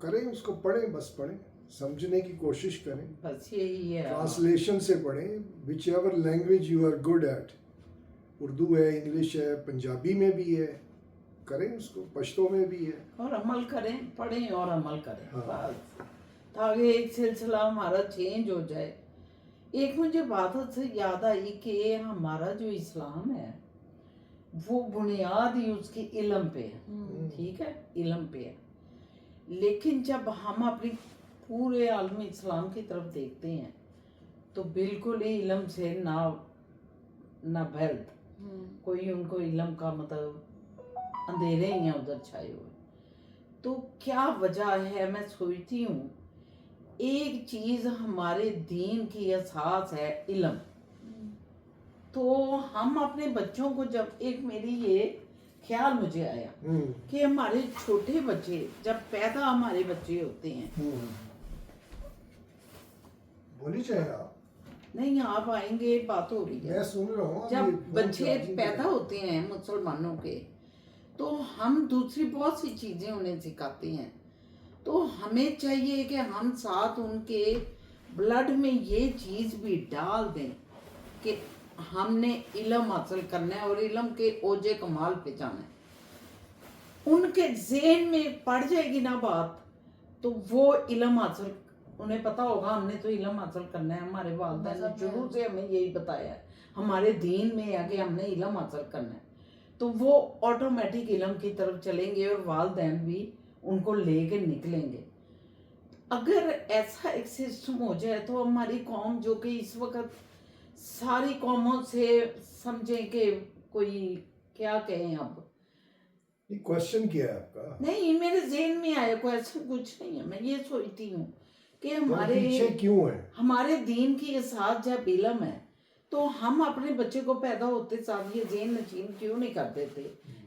S3: करें उसको, पढ़ें, बस पढ़ें, समझने की कोशिश करें,
S1: बस यही है।
S3: ट्रांसलेशन से पढ़ें, whichever language you are good at, Urdu है, इंग्लिश है, पंजाबी में भी है, करें उसको, पश्तो में भी है,
S1: और अमल करें, पढ़ें और अमल करें,
S3: हाँ।
S1: बस ताकि एक सिलसिला हमारा चेंज हो जाए। एक मुझे बात से याद आई कि हमारा जो इस्लाम है वो बुनियाद ही उसकी इल्म पे है, ठीक है, इल्म पे है। लेकिन जब हम अपनी पूरे आलम इस्लाम की तरफ देखते हैं तो बिल्कुल ही इल्म से ना भेद, कोई उनको इल्म का मतलब अंधेरे ही हैं उधर छाए हुए। तो क्या वजह है, मैं सोचती हूँ एक चीज हमारे दीन की असास है इल्म। तो हम अपने बच्चों को, जब एक मेरी ये ख्याल मुझे आया कि हमारे छोटे बच्चे जब पैदा हमारे बच्चे होते हैं,
S3: बोली चाहे आप,
S1: नहीं आप आएंगे, बात हो रही है,
S3: मैं सुन रहा हूँ,
S1: जब बच्चे पैदा होते हैं मुसलमानों के, तो हम दूसरी बहुत सी चीजें उन्हें सिखाते हैं। तो हमें चाहिए कि हम साथ उनके ब्लड में ये चीज़ भी डाल दें कि हमने इल्म हासिल करना है और इल्म के ओजे कमाल पे जाना है। उनके ज़हन में पड़ जाएगी ना बात, तो वो इल्म हासिल, उन्हें पता होगा हमने तो इल्म हासिल करना है, हमारे वालिदैन ने शुरू से हमें यही बताया है, हमारे दीन में है कि हमने इल्म हासिल करना है। तो वो ऑटोमेटिक इल्म की तरफ चलेंगे और वालिदैन भी उनको लेके निकलेंगे। अगर ऐसा एक सिस्टम हो जाए तो हमारी कौम, जो कि इस वक्त सारी कौमों से समझें कि कोई क्या कहें, अब
S3: क्वेश्चन किया है आपका?
S1: नहीं, मेरे ज़हन में आया, कोई ऐसा कुछ नहीं है। मैं ये सोचती हूँ कि हमारे
S3: पीछे क्यों है,
S1: हमारे दीन की असास जब इल्म है तो हम अपने बच्चे को पैदा होते साथ ये ज़हन नशीन क्यों नहीं कर देते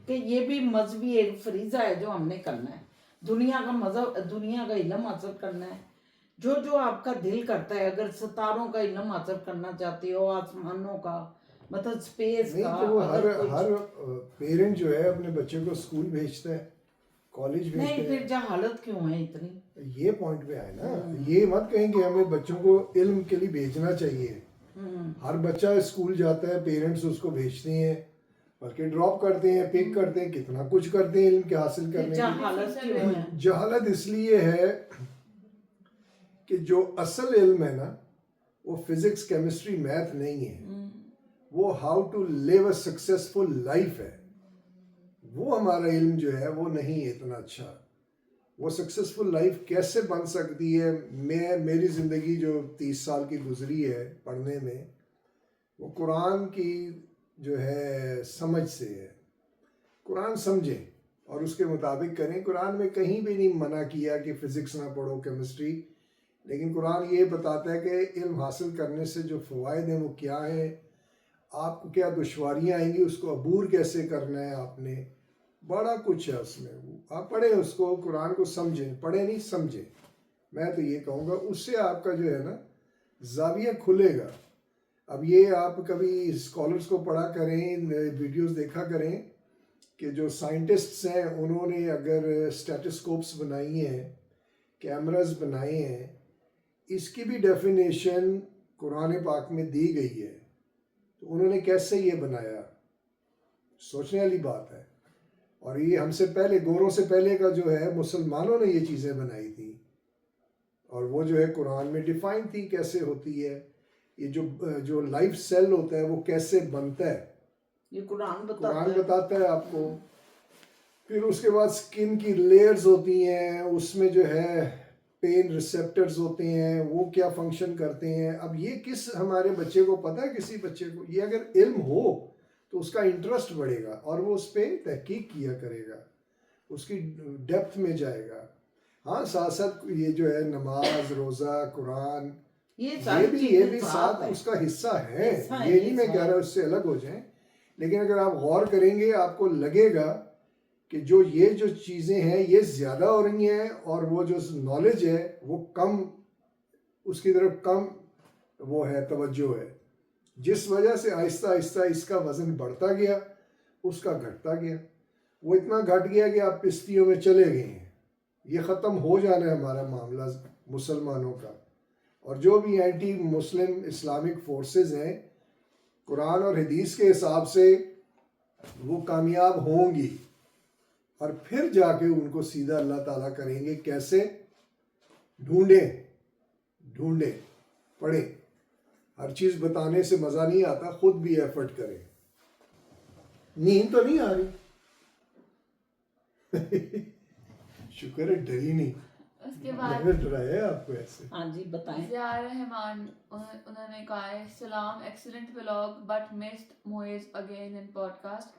S1: कि ये भी मजहबी एक फरीज़ा है जो हमने करना है, दुनिया का मजहब, दुनिया का इल्म हासिल करना है। जो जो आपका दिल करता है, अगर सितारों का इल्म हासिल करना चाहते हो, आसमानों का, मतलब स्पेस
S3: नहीं
S1: का,
S3: तो वो
S1: अगर
S3: हर पेरेंट जो है अपने बच्चे को स्कूल भेजता है, कॉलेज भेजता
S1: नहीं,
S3: है।
S1: फिर जहालत क्यों है इतनी?
S3: ये पॉइंट पे आए ना, ये मत कहें कि हमें बच्चों को इल्म के लिए भेजना चाहिए। हर बच्चा स्कूल जाता है, पेरेंट्स उसको भेजते हैं, बल्कि ड्रॉप करते हैं, पिक करते हैं, कितना कुछ करते हैं इल्म के हासिल करने के
S1: जहालत क्यों है?
S3: लिए। जहालत इसलिए है कि जो असल इल्म है ना, वो फिजिक्स, केमिस्ट्री, मैथ नहीं है, वो how to live a successful life है। वो हमारा इल्म जो है वो नहीं है इतना अच्छा। वो सक्सेसफुल लाइफ कैसे बन सकती है, मेरी ज़िंदगी जो 30 साल की गुजरी है पढ़ने में, वो कुरान की जो है समझ से है। कुरान समझें और उसके मुताबिक करें। कुरान में कहीं भी नहीं मना किया कि फ़िज़िक्स ना पढ़ो, केमिस्ट्री, लेकिन कुरान ये बताता है कि इल्म हासिल करने से जो फ़वाइद हैं वो क्या है, आपको क्या दुश्वारियाँ आएंगी, उसको अबूर कैसे करना है आपने, बड़ा कुछ है उसमें। आप पढ़ें उसको, कुरान को समझें, पढ़ें नहीं समझें। मैं तो ये कहूँगा उससे आपका जो है ना ज़ाविया खुलेगा। अब ये आप कभी स्कॉलर्स को पढ़ा करें, वीडियोस देखा करें कि जो साइंटिस्ट्स हैं उन्होंने अगर स्टेथोस्कोप्स बनाई हैं, कैमरास बनाए हैं, इसकी भी डेफिनेशन कुरान पाक में दी गई है। तो उन्होंने कैसे ये बनाया, सोचने वाली बात है। और ये हमसे पहले, गोरों से पहले का जो है, मुसलमानों ने ये चीज़ें बनाई थी और वो जो है कुरान में डिफाइन थी कैसे होती है। ये जो लाइफ सेल होता है वो कैसे बनता है,
S1: ये कुरान
S3: बताता है आपको। फिर उसके बाद स्किन की लेयर्स होती हैं, उसमें जो है पेन रिसेप्टर्स होते हैं वो क्या फंक्शन करते हैं। अब ये किस हमारे बच्चे को पता है, किसी बच्चे को ये अगर इल्म हो तो उसका इंटरेस्ट बढ़ेगा और वो उस पर तहकीक किया करेगा, उसकी डेप्थ में जाएगा। हाँ, साथ साथ ये जो है नमाज, रोज़ा, कुरान, ये भी साथ उसका हिस्सा है। ये नहीं मैं कह रहा उससे अलग हो जाए, लेकिन अगर आप गौर करेंगे आपको लगेगा कि जो ये जो चीज़ें हैं ये ज़्यादा हो रही हैं और वो जो नॉलेज है वो कम, उसकी तरफ कम वो है, तवज्जो है, जिस वजह से आहिस्ता आहिस्ता इसका वज़न बढ़ता गया, उसका घटता गया। वो इतना घट गया कि आप पिस्तियों में चले गए हैं। ये ख़त्म हो जाना है हमारा मामला मुसलमानों का। और जो भी एंटी मुस्लिम इस्लामिक फोर्सेस हैं, कुरान और हदीस के हिसाब से वो कामयाब होंगी और फिर जाके उनको सीधा अल्लाह ताला करेंगे। कैसे? ढूंढें, पढ़ें। हर चीज़ बताने से मज़ा नहीं आता, खुद भी एफर्ट करें। नींद तो नहीं आ रही? शुक्र है डरी नहीं।
S2: उसके बाद
S3: मैंने डराया आपको ऐसे।
S1: हाँ जी बताएं।
S2: ज़ियार रहमान उन्होंने कहा है, सलाम, excellent vlog but missed Moiz again in podcast,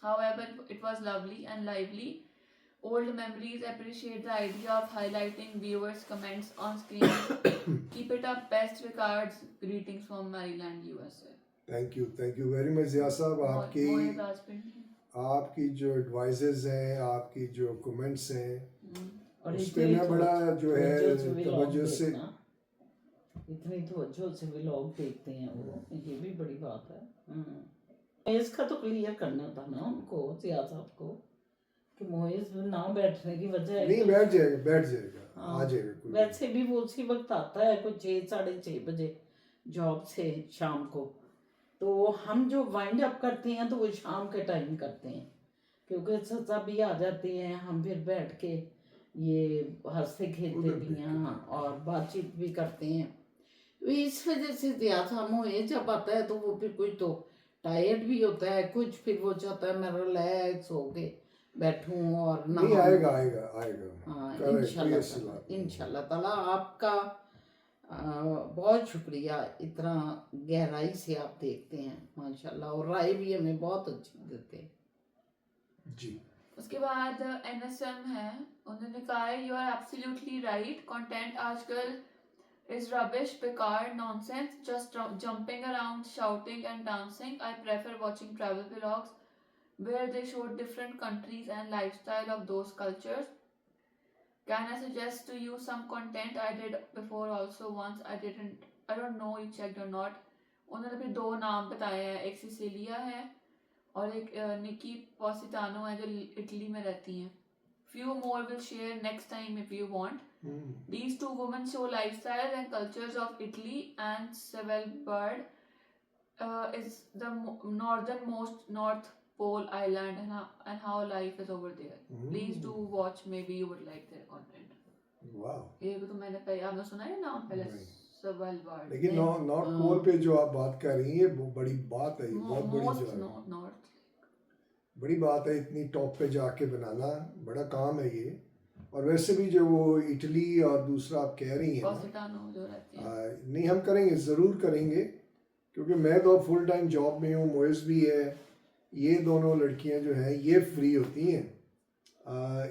S2: however it was lovely and lively. Old memories. Appreciate the idea of highlighting viewers' comments on screen. Keep it up. Best regards. Greetings from Maryland, USA.
S3: Thank you very much Zia साहब। आपकी जो एडवाइजेज हैं, आपकी जो कमेंट्स हैं, उस पर मैं बड़ा जो है तवज्जो से,
S1: इतनी तवज्जो से भी लोग देखते हैं वो, ये भी बड़ी बात है। इसका तो क्लियर करना था ना उनको, ज़िया साहब को, कि मोइज ना बैठने की वजह है।
S3: नहीं, बैठ जाएगा आ जाएगा।
S1: वैसे भी वो उसी वक्त आता है, कुछ 6 साढ़े 6 बजे जॉब से शाम को। तो हम जो वाइंड अप करते हैं तो वो शाम के टाइम करते हैं, क्योंकि सत्सा भी आ जाती हैं, हम फिर बैठ के ये हंसते खेलते भी हैं और बातचीत भी करते हैं। तो इस वजह से दिया था मोए जब आता है तो वो फिर कुछ तो टायर्ड भी होता है, कुछ फिर वो चाहता है मैं रिलैक्स हो के बैठूं और ना।
S3: नहीं, आएगा।
S1: हाँ, इंशाल्लाह ताला। आपका बहुत शुक्रिया, इतना गहराई से आप देखते हैं माशाल्लाह, और राय भी हमें बहुत अच्छी देते हैं
S3: जी।
S2: उसके बाद NSM है, उन्होंने कहा है, you are absolutely right, content आजकल is rubbish, बेकार, nonsense, just jumping around, shouting and dancing. I prefer watching travel vlogs where they show different countries and lifestyle of those cultures. Can I suggest to you some content I did before also once? I don't know you checked or not. उन्होंने फिर 2 नाम बताए हैं, एक सिसिलिया है और एक निकी पॉसिटानो है जो इटली में रहती हैं। Few more will share next time if you want. These 2 women show lifestyles and cultures of Italy, and Svalbard is the northernmost North Pole island, and how life is over there. Please do watch. Maybe you would like their content.
S3: वाह,
S2: ये भी तो मैंने पहले आपने सुना है नाम पहले, Svalbard।
S3: लेकिन नॉर्थ पोल पे जो आप बात कर रही हैं वो बड़ी बात है, बहुत बड़ी जो है,
S2: नॉर्थ
S3: बड़ी बात है। इतनी टॉप पे जाके बनाना बड़ा काम है ये। और वैसे भी जो वो इटली और दूसरा आप कह रही हैं नहीं, हम करेंगे, ज़रूर करेंगे, क्योंकि मैं तो फुल टाइम जॉब में हूँ, मोइस भी है, ये दोनों लड़कियां जो हैं ये फ्री होती हैं,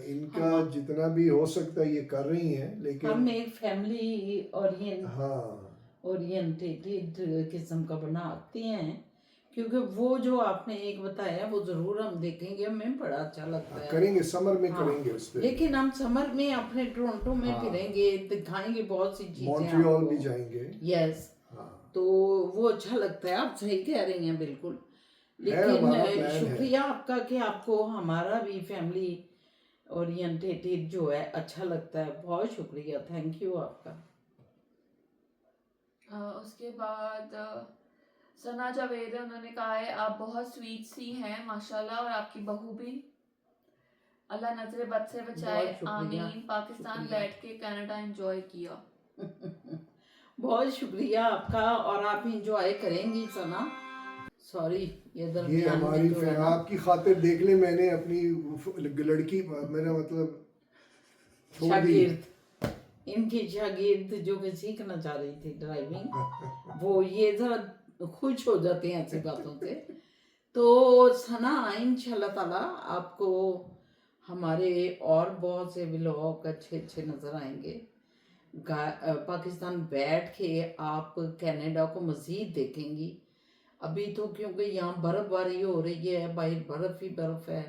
S3: इनका जितना भी हो सकता है ये कर रही हैं, लेकिन
S1: हम एक फैमिली ओरिएंटेड किस्म का बनाते हैं, क्योंकि वो जो आपने एक बताया वो जरूर हम देखेंगे, हमें बड़ा अच्छा लगता है।
S3: करेंगे, समर में करेंगे उस पे।
S1: लेकिन हम समर में अपने टोरंटो में फिरेंगे, दिखाएंगे बहुत सी चीजें,
S3: मॉन्ट्रियल भी जाएंगे।
S1: यस, तो वो अच्छा लगता है। आप सही कह रही हैं बिल्कुल। लेकिन शुक्रिया आपका कि आपको हमारा भी फैमिली ओरिएंटेटेड जो है अच्छा लगता है, बहुत शुक्रिया, थैंक यू आपका।
S2: उसके बाद सना जावेद है, उन्होंने कहा है, आप बहुत स्वीट सी हैं माशाल्लाह, और आपकी बहू भी, अल्लाह नजरे बद से बचाए, आमीन। पाकिस्तान बैठ के कनाडा एंजॉय किया।
S1: बहुत शुक्रिया आपका, और आप एंजॉय करेंगी सना। सॉरी ये
S3: हमारी आपकी खातिर देख ले, मैंने अपनी लड़की, मेरा मतलब
S1: इनकी शागिर्द जो कि सीखना चाह रही थी ड्राइविंग, वो ये जरा खुश हो जाते हैं ऐसी बातों से। तो सना इंशाल्लाह ताला आपको हमारे और बहुत से व्लॉग अच्छे अच्छे नज़र आएंगे। पाकिस्तान बैठ के आप कनाडा को मज़ीद देखेंगी। अभी तो क्योंकि यहाँ बर्फ़बारी हो रही है, बाहर बर्फ़ ही बर्फ़ है,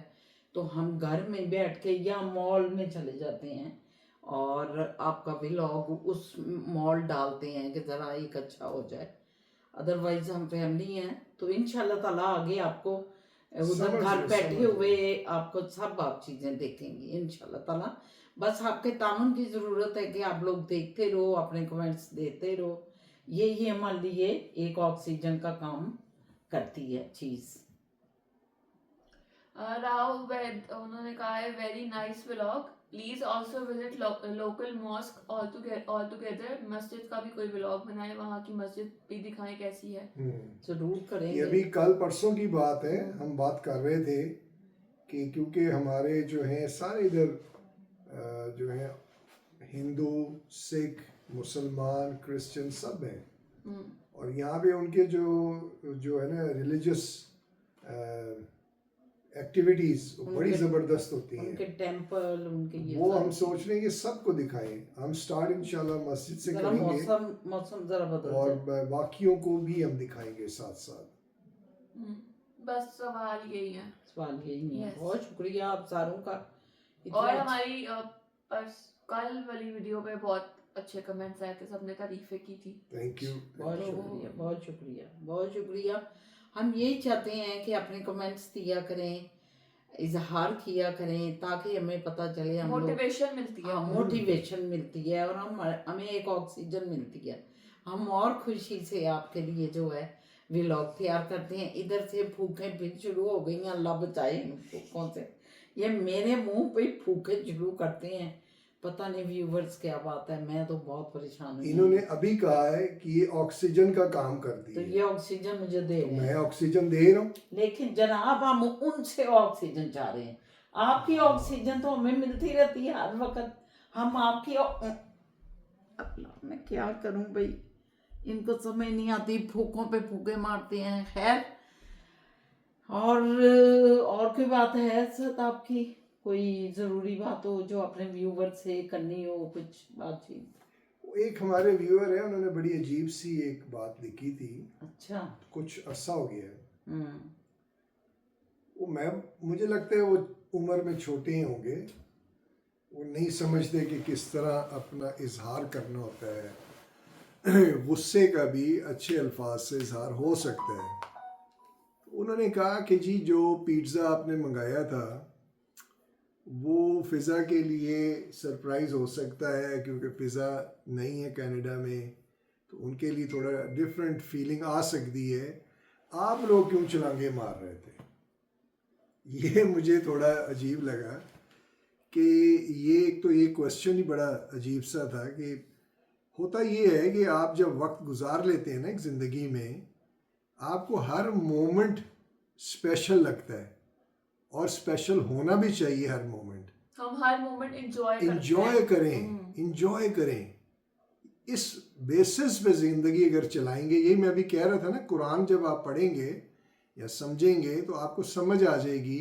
S1: तो हम घर में बैठ के या मॉल में चले जाते हैं और आपका व्लॉग उस मॉल डालते हैं कि ज़रा एक अच्छा हो जाए। अदरवाइज हम फैमिली हैं, तो इंशाल्लाह ताला आगे आपको उधर घर बैठे हुए आपको सब आप चीज़ें देखेंगी इंशाल्लाह ताला। बस आपके तामुन की ज़रूरत है कि आप लोग देखते रहो, अपने कमेंट्स देते रहो। यही हमारे लिए एक ऑक्सीजन का काम करती है चीज़।
S2: राहुल वैद उन्होंने कहा है very nice vlog, please also visit local mosque all together. मस्जिद का भी कोई व्लॉग बनाए, वहाँ की मस्जिद भी दिखाएं कैसी है।
S1: जरूर करेंगे।
S3: ये अभी कल परसों की बात है, हम बात कर रहे थे कि क्योंकि हमारे जो हैं सारे इधर जो हैं हिंदू, सिख, मुसलमान, क्रिश्चियन सब हैं, और यहाँ पे उनके जो है ना रिलीजियस एक्टिविटीज बड़ी ज़बरदस्त होती हैं।
S1: उनके टेंपल, उनके ये
S3: वो हम सोच रहे हैं कि सबको दिखाएं। हम स्टार्ट इंशाल्लाह मस्जिद से करेंगे,
S1: मौसम जरा बदल
S3: और बाकियों को भी हम दिखाएंगे साथ साथ।
S2: बस सवाल यही है,
S1: सवाल यही नहीं है। बहुत शुक्रिया आप सारों का।
S2: और हमारी कल वाली वीडियो पे बहुत अच्छे कमेंट्स आए थे, सबने तारीफें की थी।
S3: थैंक यू,
S1: बहुत शुक्रिया, बहुत शुक्रिया, बहुत शुक्रिया। हम यही चाहते हैं कि अपने कमेंट्स दिया करें, इजहार किया करें, ताकि हमें पता चले, हम
S2: मोटिवेशन मिलती है।
S1: मोटिवेशन मिलती है, और हमें एक ऑक्सीजन मिलती है। हम और खुशी से आपके लिए जो है व्लॉग तैयार करते हैं। इधर से फूकें फिर शुरू हो गई हैं, अल्लाह बचाए इन फूकों से। ये मेरे मुंह पे फूकें शुरू करते हैं, पता नहीं व्यूवर्स क्या बात है, मैं तो बहुत परेशान हूँ।
S3: इन्होंने अभी कहा है कि ये ऑक्सीजन का काम करती
S1: तो
S3: है,
S1: ये ऑक्सीजन मुझे दे रहे हैं।
S3: मैं ऑक्सीजन दे रहा हूँ।
S1: लेकिन जनाब हम उनसे ऑक्सीजन चाह रहे हैं। आपकी ऑक्सीजन तो हमें मिलती रहती है हर वक्त। हम आपकी अल्लाह मैं क्या करूं भाई, इनको समझ नहीं आती, फूकों पे फूके मारते हैं। खैर, और कोई बात है सर आपकी, कोई ज़रूरी बात हो जो अपने व्यूवर से करनी हो, कुछ बातचीत?
S3: एक हमारे व्यूअर है, उन्होंने बड़ी अजीब सी एक बात लिखी थी।
S1: अच्छा।
S3: कुछ अरसा हो गया है। वो मुझे लगता है वो उम्र में छोटे ही होंगे, वो नहीं समझते कि किस तरह अपना इजहार करना होता है। गुस्से का भी अच्छे अल्फाज से इजहार हो सकता है। उन्होंने कहा कि जी जो पिज़्ज़ा आपने मंगाया था वो फ़िज़ा के लिए सरप्राइज़ हो सकता है, क्योंकि फ़िज़ा नहीं है कनाडा में, तो उनके लिए थोड़ा डिफरेंट फीलिंग आ सकती है। आप लोग क्यों छलांगे मार रहे थे? ये मुझे थोड़ा अजीब लगा कि ये एक तो ये क्वेश्चन ही बड़ा अजीब सा था कि होता ये है कि आप जब वक्त गुजार लेते हैं ना एक ज़िंदगी में, आपको हर मोमेंट स्पेशल लगता है, और स्पेशल होना भी चाहिए हर मोमेंट।
S2: हम हर मोमेंट
S3: इंजॉय करें। इस बेसिस पे ज़िंदगी अगर चलाएंगे, यही मैं अभी कह रहा था ना, कुरान जब आप पढ़ेंगे या समझेंगे तो आपको समझ आ जाएगी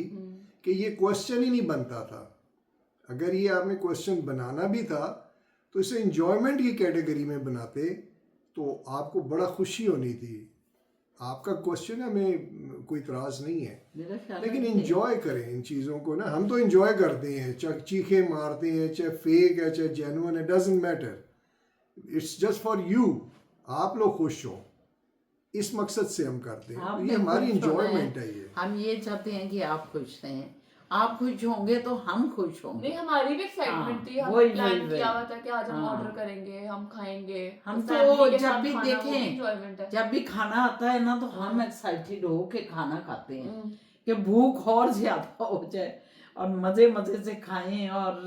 S3: कि ये क्वेश्चन ही नहीं बनता था। अगर ये आपने क्वेश्चन बनाना भी था तो इसे इंजॉयमेंट की कैटेगरी में बनाते तो आपको बड़ा खुशी होनी थी। आपका क्वेश्चन है, हमें कोई इतराज़ नहीं है, लेकिन इंजॉय करें इन चीज़ों को ना। हम तो इंजॉय करते हैं, चाहे चीखे मारते हैं, चाहे फेक है चाहे जेन्युइन है, doesn't matter, it's just for you. आप लोग खुश हो, इस मकसद से हम करते हैं। ये हमारी इंजॉयमेंट है। ये
S1: हम ये चाहते हैं कि आप खुश रहें, आप खुश होंगे तो हम खुश होंगे।
S2: नहीं, हमारी भी एक्साइटमेंट थी, हम प्लान किया हुआ था कि आज हम ऑर्डर करेंगे, हम खाएंगे।
S1: हम तो जब भी देखें, जब भी खाना आता है ना, तो हम एक्साइटेड हो के खाना खाते हैं कि भूख और ज्यादा हो जाए और मजे मजे से खाएं और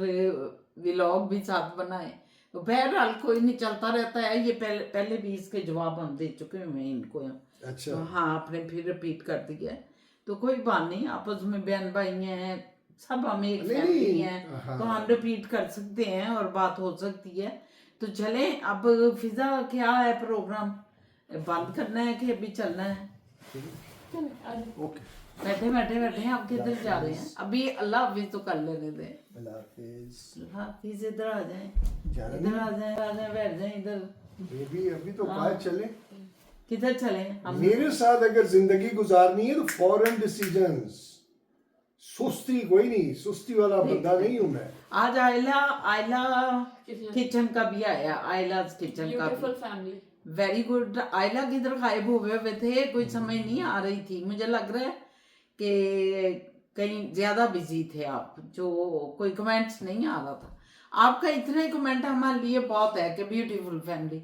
S1: व्लॉग भी साथ बनाएं। तो बहरहाल कोई नहीं, चलता रहता है। ये पहले भी इसके जवाब हम दे चुके हैं इनको।
S3: अच्छा।
S1: तो हाँ, आपने फिर रिपीट कर दिया है, तो कोई बात नहीं। आपस में बहन भाई हैं, सब हम एक फैमिली हैं, तो हम रिपीट कर सकते हैं और बात हो सकती है। तो चले अब। फिजा क्या है प्रोग्राम, बंद करना है कि अभी चलना है?
S3: ओके,
S1: बैठे बैठे बैठे हैं, आप किधर जा रहे हैं? अभी अल्लाह हाफिज तो कर लेने दे।
S3: अल्लाह हाफिज।
S1: अल्लाह हाफिज, इधर आ जाए,
S3: जाना
S1: इधर आ जाए, आ जाए, बैठ जाए इधर।
S3: बेबी अभी तो बाहर चले।
S1: किधर चले हम?
S3: मेरे साथ अगर जिंदगी गुजारनी है तो फॉरेन डिसीजंस, सुस्ती कोई नहीं, सुस्ती वाला बंदा नहीं हूँ मैं।
S1: आज आयला किचन का भी आया, आयला किचन का
S2: ब्यूटीफुल फैमिली।
S1: Very good. आयला किधर गायब हुए हुए थे, कोई समझ नहीं आ रही थी। मुझे लग रहा है कि कहीं ज्यादा बिजी थे आप, जो कोई कमेंट्स नहीं आ रहा था आपका। इतने कमेंट हमारे लिए बहुत है कि ब्यूटीफुल फैमिली।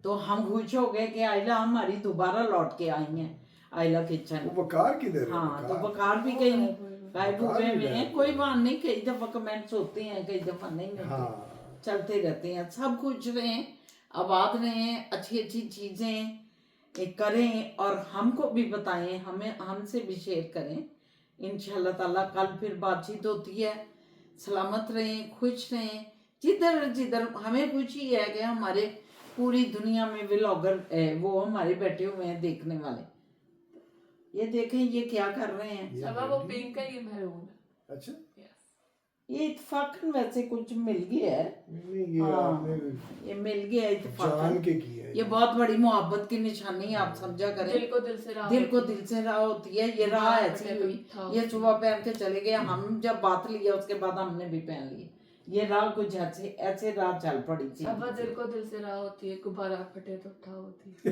S1: तो हम खुश हो गए कि आयला हमारी दोबारा लौट के आई हैं, आयला किचन।
S3: वो वकार किधर है?
S1: हाँ, तो
S3: वकार?
S1: वकार भी कहीं गायब हुए
S3: वकार भी
S1: हुए हैं।
S3: गायब
S1: कोई बात नहीं, कई दफा कमेंट्स होते हैं, कई दफा नहीं होते।
S3: हाँ।
S1: चलते रहते हैं। सब खुश रहें, आबाद रहें, अच्छी अच्छी चीजें करें और हमको भी बताएं, हमें हमसे भी शेयर करें। इंशाल्लाह ताला कल फिर बातचीत होती है। सलामत रहें, खुश रहें। जिधर जिधर हमें खुशी है कि हमारे पूरी दुनिया में व्लॉगर वो हमारे बैठे हुए हैं देखने वाले। ये देखें ये क्या कर रहे हैं।
S2: सबा वो पिंक है, ये मैरून है।
S3: अच्छा,
S1: ये इत्तेफाकन वैसे कुछ मिल गया है।
S3: नहीं ये
S1: हाँ,
S3: आपने
S1: ये मिल गया
S3: जान
S1: इत्तेफाकन।
S3: के किया है।
S1: ये बहुत बड़ी मोहब्बत की निशानी है, आप समझा करें।
S2: दिल को दिल से राह
S1: दिल को
S2: होती
S1: दिल से राह होती है। ये राह ऐसी हुई, ये सुबह पहन के चले गए। हम जब बात लिया उसके बाद हमने भी पहन लिए। ये राह कुछ ऐसे ऐसे राह चल पड़ी थी।
S2: सबा दिल को दिल से राह होती है, गुब्बारा फटे तो उठा होती है।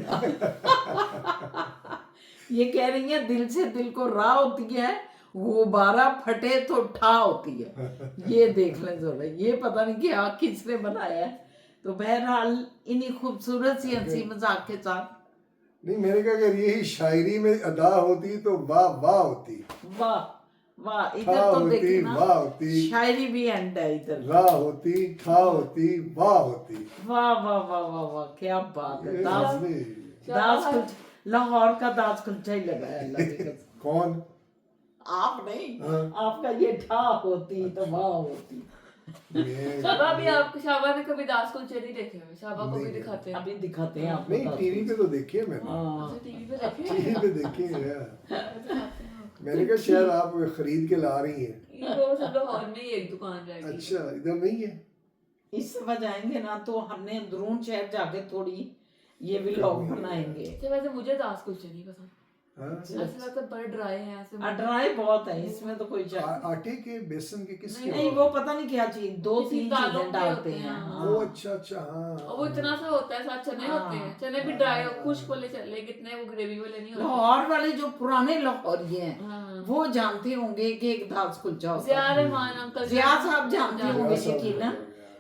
S1: ये कह रही है दिल से दिल को राह होती है, गुब्बारा फटे तो ठा होती है। ये देख लें जरा, ये पता नहीं क्या किसने बनाया है। तो बहरहाल इन्हीं खूबसूरत सी हंसी मजाक के साथ,
S3: नहीं मैंने कहा अगर यही शायरी में अदा होती तो वाह वाह होती।
S1: वाह वाह।
S3: ठा
S1: इधर तो
S3: होती,
S1: देखना,
S3: वाह होती,
S1: शायरी भी एंड है इधर।
S3: राह होती, ठा होती, वाह होती।
S1: वाह वाह वाह वाह वाह, क्या बात है।
S3: ये
S1: दास
S3: नहीं।
S1: दास कुलचा, लाहौर का दास कुलचा ही लगा है अल्लाह की कसम।
S3: कौन?
S1: आप नहीं,
S3: हाँ।
S1: आपका ये ठा होती तो वाह होती।
S3: मैं-
S2: शाबा भी आप, शाबा ने कभी दास कुलचे नहीं देखे हुए, शाबा को भी दिखाते हैं।
S1: अभी दिखाते हैं आपको
S3: नहीं
S1: दास
S3: टीवी पे तो देखी है मैंने।
S1: हाँ।
S2: टीवी पे देखे
S3: टीवी पे देखी है यार। मैंने कहा शायद आप खरीद के ला रही हैं।
S2: ये रोज सब लाहौर में ही एक दुकान रहेगी।
S3: अच्छा, इधर नहीं है?
S1: इस समय जाएंगे ना तो हमने अंदरून शहर जाके थोड़ी ये व्लॉग बनाएंगे।
S2: अच्छा, वैसे मुझे दास कुलचे नहीं पसंद।
S3: हाँ?
S2: ऐसे लगता है बड़े ड्राई हैं ऐसे।
S1: ड्राई बहुत है इसमें तो कोई शक
S3: आटे के, बेसन के, किसके?
S1: नहीं। वो पता नहीं क्या चीज, दो
S2: किसी
S1: तीन
S2: दालों
S1: चीजें
S2: के
S1: डालते
S2: होते
S1: हैं।
S2: हैं।
S1: हाँ।
S3: वो अच्छा अच्छा हाँ।
S2: और वो इतना सा होता है, साथ चने होते हैं, चने भी ड्राई और खुश्क वाले चले, कितने वो ग्रेवी वाले नहीं होते।
S1: लाहौर वाले जो पुराने लाहौरी हैं
S2: हाँ।
S1: वो जानते होंगे कि एक दास कुलचा होता है।
S2: जिया रहमान अंकल,
S1: जिया साहब जानते होंगे
S3: जिया साहब
S1: यकीनन।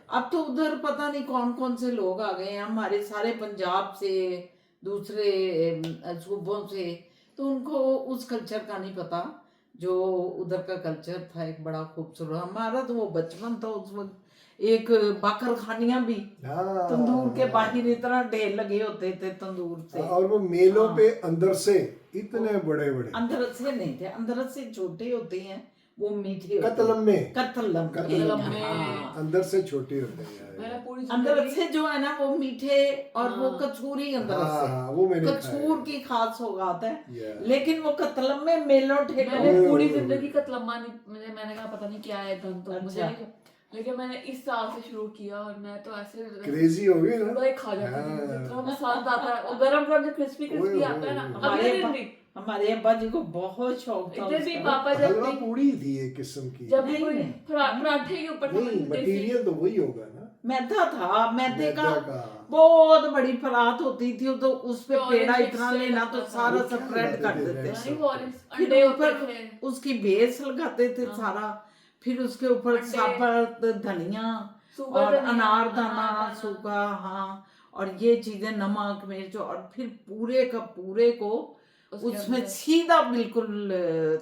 S1: अब तो उधर पता नहीं कौन कौन से लोग आ गए हैं हमारे सारे पंजाब से, दूसरे सूबों से। तो उनको उस कल्चर का नहीं पता जो उधर का कल्चर था, एक बड़ा खूबसूरत। हमारा तो वो बचपन था उस वक्त। एक बाकर खानियां भी
S3: हाँ।
S1: तंदूर के बाहर इतना ढेर लगे होते थे तंदूर से।
S3: और वो मेलों पे अंदर से इतने बड़े बड़े
S1: अंदर से नहीं थे, अंदर से छोटे होते हैं, वो मीठे होते हैं।
S3: कतलम्मे।
S1: कतलम,
S2: हाँ।
S3: अंदर से छोटे होते हैं यार।
S2: मैंने पूरी
S1: अंदर
S2: जिंदगी
S1: से जो है ना वो मीठे और वो कचूरी अंदर
S3: हाँ,
S1: से।
S3: हाँ, वो मैंने
S1: कचूर की खास सौगात है।
S3: Yeah.
S1: लेकिन वो कतलम में मेलों ठेलों
S2: मैंने पूरी जिंदगी कतलम्मा नहीं, मैंने कहा पता नहीं क्या है गन तो मुझे
S1: अच्छा।
S2: नहीं, लेकिन मैंने इस साल से शुरू किया और मैं तो ऐसे
S3: क्रेजी हो गई ना।
S2: पूरा ही खा जाती थी। मुझे इतना पसंद आता है, और गरम गरम जो क्रिस्पी क्रिस्पी आता है ना। अगले दिन भी
S1: हमारे अब्बा जी को बहुत शौक था
S2: इधर भी
S1: उसका।
S2: पापा जब
S3: हलवा
S2: भी
S3: पूड़ी थी एक किस्म की।
S2: जब भी
S1: नहीं,
S2: कोई
S1: नहीं।
S2: पराठे के ऊपर
S3: नहीं,
S2: देसी-
S3: मटेरियल तो वही होगा ना।
S1: मैदा था, मैदे का
S3: मैदा का।
S1: बहुत बड़ी परात होती थी। तो उस पे
S2: Orange
S1: पेड़ा
S2: mixture
S1: इतना लेना तो
S2: लगता था।
S1: सारा
S3: वो क्या
S1: स्प्रेड कर
S3: लगाते थे?
S1: देते
S2: नहीं, वो ऑरेंज
S1: फिर
S2: अंडे होते
S1: ऊपर
S2: थे।
S1: उसकी बेस लगाते थे सारा। फिर उसके ऊपर
S2: अंडे,
S1: साबत धनिया
S2: सूखा
S1: और
S2: धनिया,
S1: अनारदाना
S2: अनारदाना।
S1: सूखा, हाँ। और ये चीजें, नमक मिर्च, और फिर पूरे का पूरे को
S2: उसके
S1: उसमें
S2: अंदर।
S1: सीधा बिल्कुल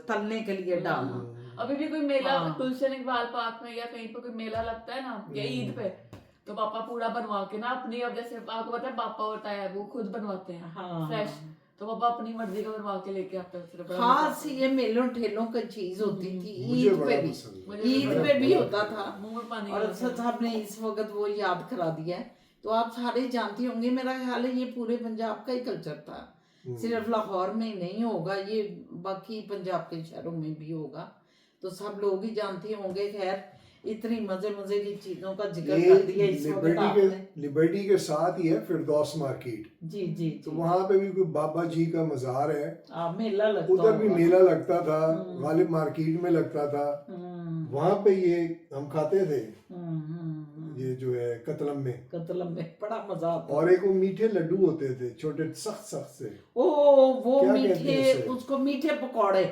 S1: तलने के लिए डालना।
S2: अभी भी कोई मेला
S1: हाँ।
S2: गुलशन इकबाल पार्क में या कहीं पे कोई मेला लगता है ना, या ईद पे, तो पापा पूरा बनवा के ना अपनी, अब जैसे आपको पता है पापा होता है वो खुद बनवाते हैं
S1: हाँ।
S2: फ्रेश, तो पापा अपनी मर्जी का बनवा के लेके आते हैं उससे बड़ा
S1: खास ये मेलों ठेलों की चीज होती थी।
S3: मुझे
S1: ईद
S3: बड़ा
S1: पे भी,
S3: पसंद है।
S2: मुझे
S1: ईद पे भी होता था।
S2: मुंह में पानी
S1: और
S2: आ जाता है।
S1: साहब ने इस वक्त वो याद करा दिया है तो आप सारे जानते होंगे, मेरा ख्याल है ये पूरे पंजाब का ही कल्चर था, सिर्फ लाहौर में ही नहीं होगा ये, बाकी पंजाब के शहरों में भी होगा, तो सब लोग ही जानते होंगे। खैर इतनी मजे मजे की चीजों का जिक्र कर दिया इस वक्त आपने।
S3: लिबर्टी के साथ ही है फिरदौस मार्केट।
S1: जी जी
S3: तो
S1: जी,
S3: वहाँ पे भी कोई बाबा जी का मजार है,
S1: मेला लगता
S3: उधर भी
S1: होगा।
S3: मेला लगता था, गालिब मार्केट में लगता था, वहाँ पे ये हम खाते थे, ये जो है कतलम में।
S1: कतलम में बड़ा मजा आता।
S3: और एक वो मीठे लड्डू होते थे छोटे सख्त सख्त से,
S1: ओ वो
S3: क्या कहते हैं
S1: मीठे,
S3: उसे?
S1: उसको मीठे पकौड़े,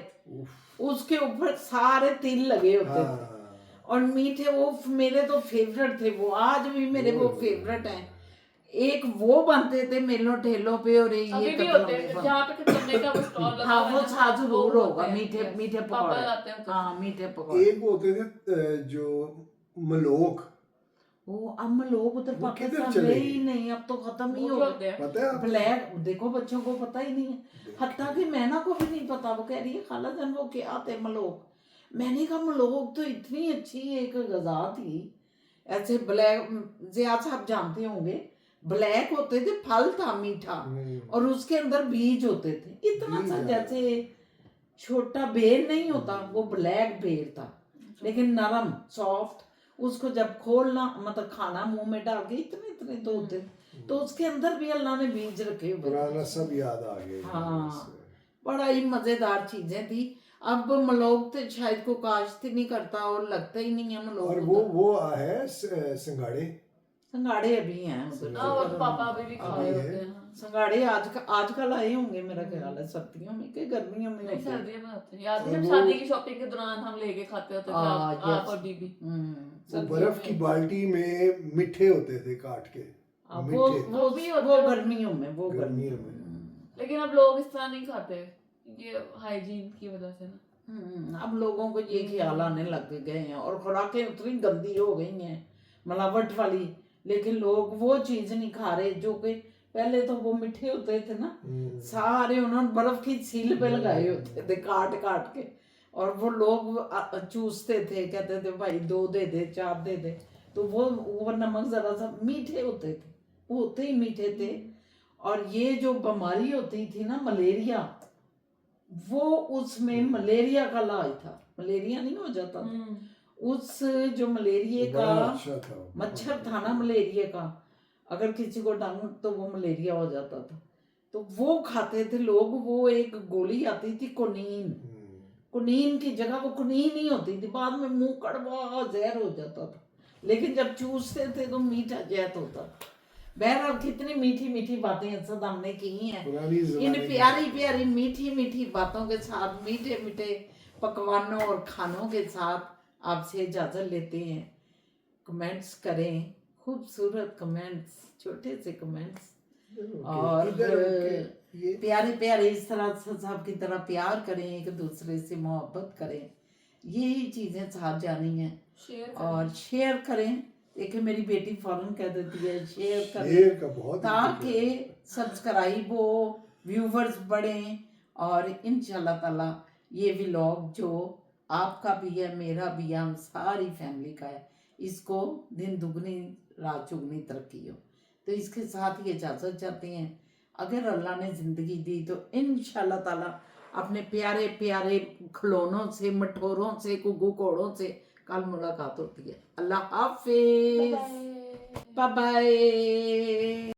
S1: उसके ऊपर सारे तिल लगे होते थे,
S3: हाँ
S1: और मीठे वो मेरे तो फेवरेट थे, वो आज भी मेरे वो फेवरेट हैं। एक वो बनते थे मेलों ठेलों पे, और ये
S2: अभी भी
S1: कतलों
S2: होते
S1: में
S2: हैं जहाँ पे कतरने का वो स्टॉल लगा
S1: हाँ
S2: हुआ है
S1: वो
S2: ना,
S1: साथ जरूर
S2: वो
S1: होगा,
S2: होते हैं,
S1: मीठे
S2: yes.
S1: मीठे
S2: पापा
S1: पकौड़े,
S2: लाते हैं
S1: हाँ मीठे पकौड़े।
S3: एक वो होते थे जो मलोक,
S1: वो अब लोग उधर
S3: वो किधर
S1: पाकिस्तान
S3: चले
S1: रहे
S3: गए?
S1: ही नहीं, अब तो खत्म ही
S2: वो
S1: हो
S2: भी
S1: गए।
S2: होते हैं।
S3: पता है आपको?
S1: ब्लैक देखो बच्चों को पता ही नहीं है, हत्ता कि मैना को भी नहीं पता। वो कह रही है खाला जान वो क्या थे मलोक, मैंने कहा मलोक तो इतनी अच्छी एक गजा थी, ऐसे ब्लैक, जिया साहब जानते होंगे, ब्लैक होते थे, फल था मीठा, और उसके अंदर बीज होते थे, इतना सा जैसे छोटा बेर नहीं होता, वो ब्लैक बेर था, लेकिन नरम सॉफ्ट। उसको जब खोलना मतलब खाना मुंह में डाल के इतने इतने तो होते, तो उसके अंदर भी अल्लाह ने बीज रखे हुए थे।
S3: पुराना सब याद आ गया।
S1: हाँ बड़ा ही मजेदार चीजें थी। अब मलोक तो शायद को काश्त ही नहीं करता, और लगता ही नहीं है मलोक।
S3: और वो है सिंगाड़े,
S1: संगाड़े अभी हैं उधर।
S2: हाँ वो पापा अभी भी खा रहे होते हैं।
S1: संगाड़े आजकल आए होंगे मेरा ख्याल है, सर्दियों में कि गर्मियों में
S2: नहीं
S1: होते हैं?
S2: सर्दियों में होते हैं, याद है जब शादी की शॉपिंग के दौरान हम लेके खाते होते थे आप और बीबी।
S3: वो बर्फ की बाल्टी में मीठे होते थे काट के,
S1: वो गर्मियों में, वो
S3: गर्मियों में।
S2: लेकिन अब लोग इस तरह नहीं खाते, ये हाइजीन की वजह से ना।
S1: अब लोगों को ये ख्याल आने लग गए हैं, और खुराकें उतनी गंदी हो गई हैं मिलावट वाली, लेकिन लोग वो चीज नहीं खा रहे जो कि पहले तो वो मीठे होते थे ना, सारे उन्होंने बर्फ की सील पे लगाए होते थे काट काट के, और वो लोग चूसते थे, कहते थे भाई 2 दे दे 4 दे दे, तो वो नमक जरा सा मीठे होते थे, वो होते ही मीठे थे। और ये जो बीमारी होती थी ना मलेरिया, वो उसमें मलेरिया का इलाज था, मलेरिया नहीं हो जाता था, उस जो मलेरिया का
S3: अच्छा था,
S1: मच्छर था ना मलेरिया का, अगर किसी को डंग तो वो मलेरिया हो जाता था, तो वो खाते थे लोग। वो एक गोली आती थी कुनीन, कुनीन की जगह वो कुनीन ही होती थी, बाद में मुंह कड़वा जहर हो जाता था, लेकिन जब चूसते थे तो मीठा जहर होता था। बहरहाल कितनी मीठी मीठी बातें असद हमने की हैं, इन प्यारी प्यारी मीठी मीठी बातों के साथ, मीठे मीठे पकवानों और खानों के साथ आपसे इजाजत लेते हैं। कमेंट्स करें, खूबसूरत कमेंट्स, छोटे से कमेंट्स, और प्यारे प्यारे इस तरह सब की तरह प्यार करें, एक दूसरे से मोहब्बत करें, यही चीजें साथ जानी हैं। और शेयर करें, देखिए मेरी बेटी फौरन कह देती है शेयर करें, ताकि सब्सक्राइब हो, व्यूवर्स बढ़ें, और इंशाल्लाह ताला ये व्लॉग जो आपका भी है, मेरा भी है, हम सारी फैमिली का है, इसको दिन दुगनी रात चुगनी तरक्की हो। तो इसके साथ ही इजाज़त चाहते हैं, अगर अल्लाह ने ज़िंदगी दी तो इंशाल्लाह ताला अपने प्यारे प्यारे खिलौनों से, मठोरों से, कुगू कोड़ों से कल मुलाकात होती है। अल्लाह हाफिज़, बाय बाय।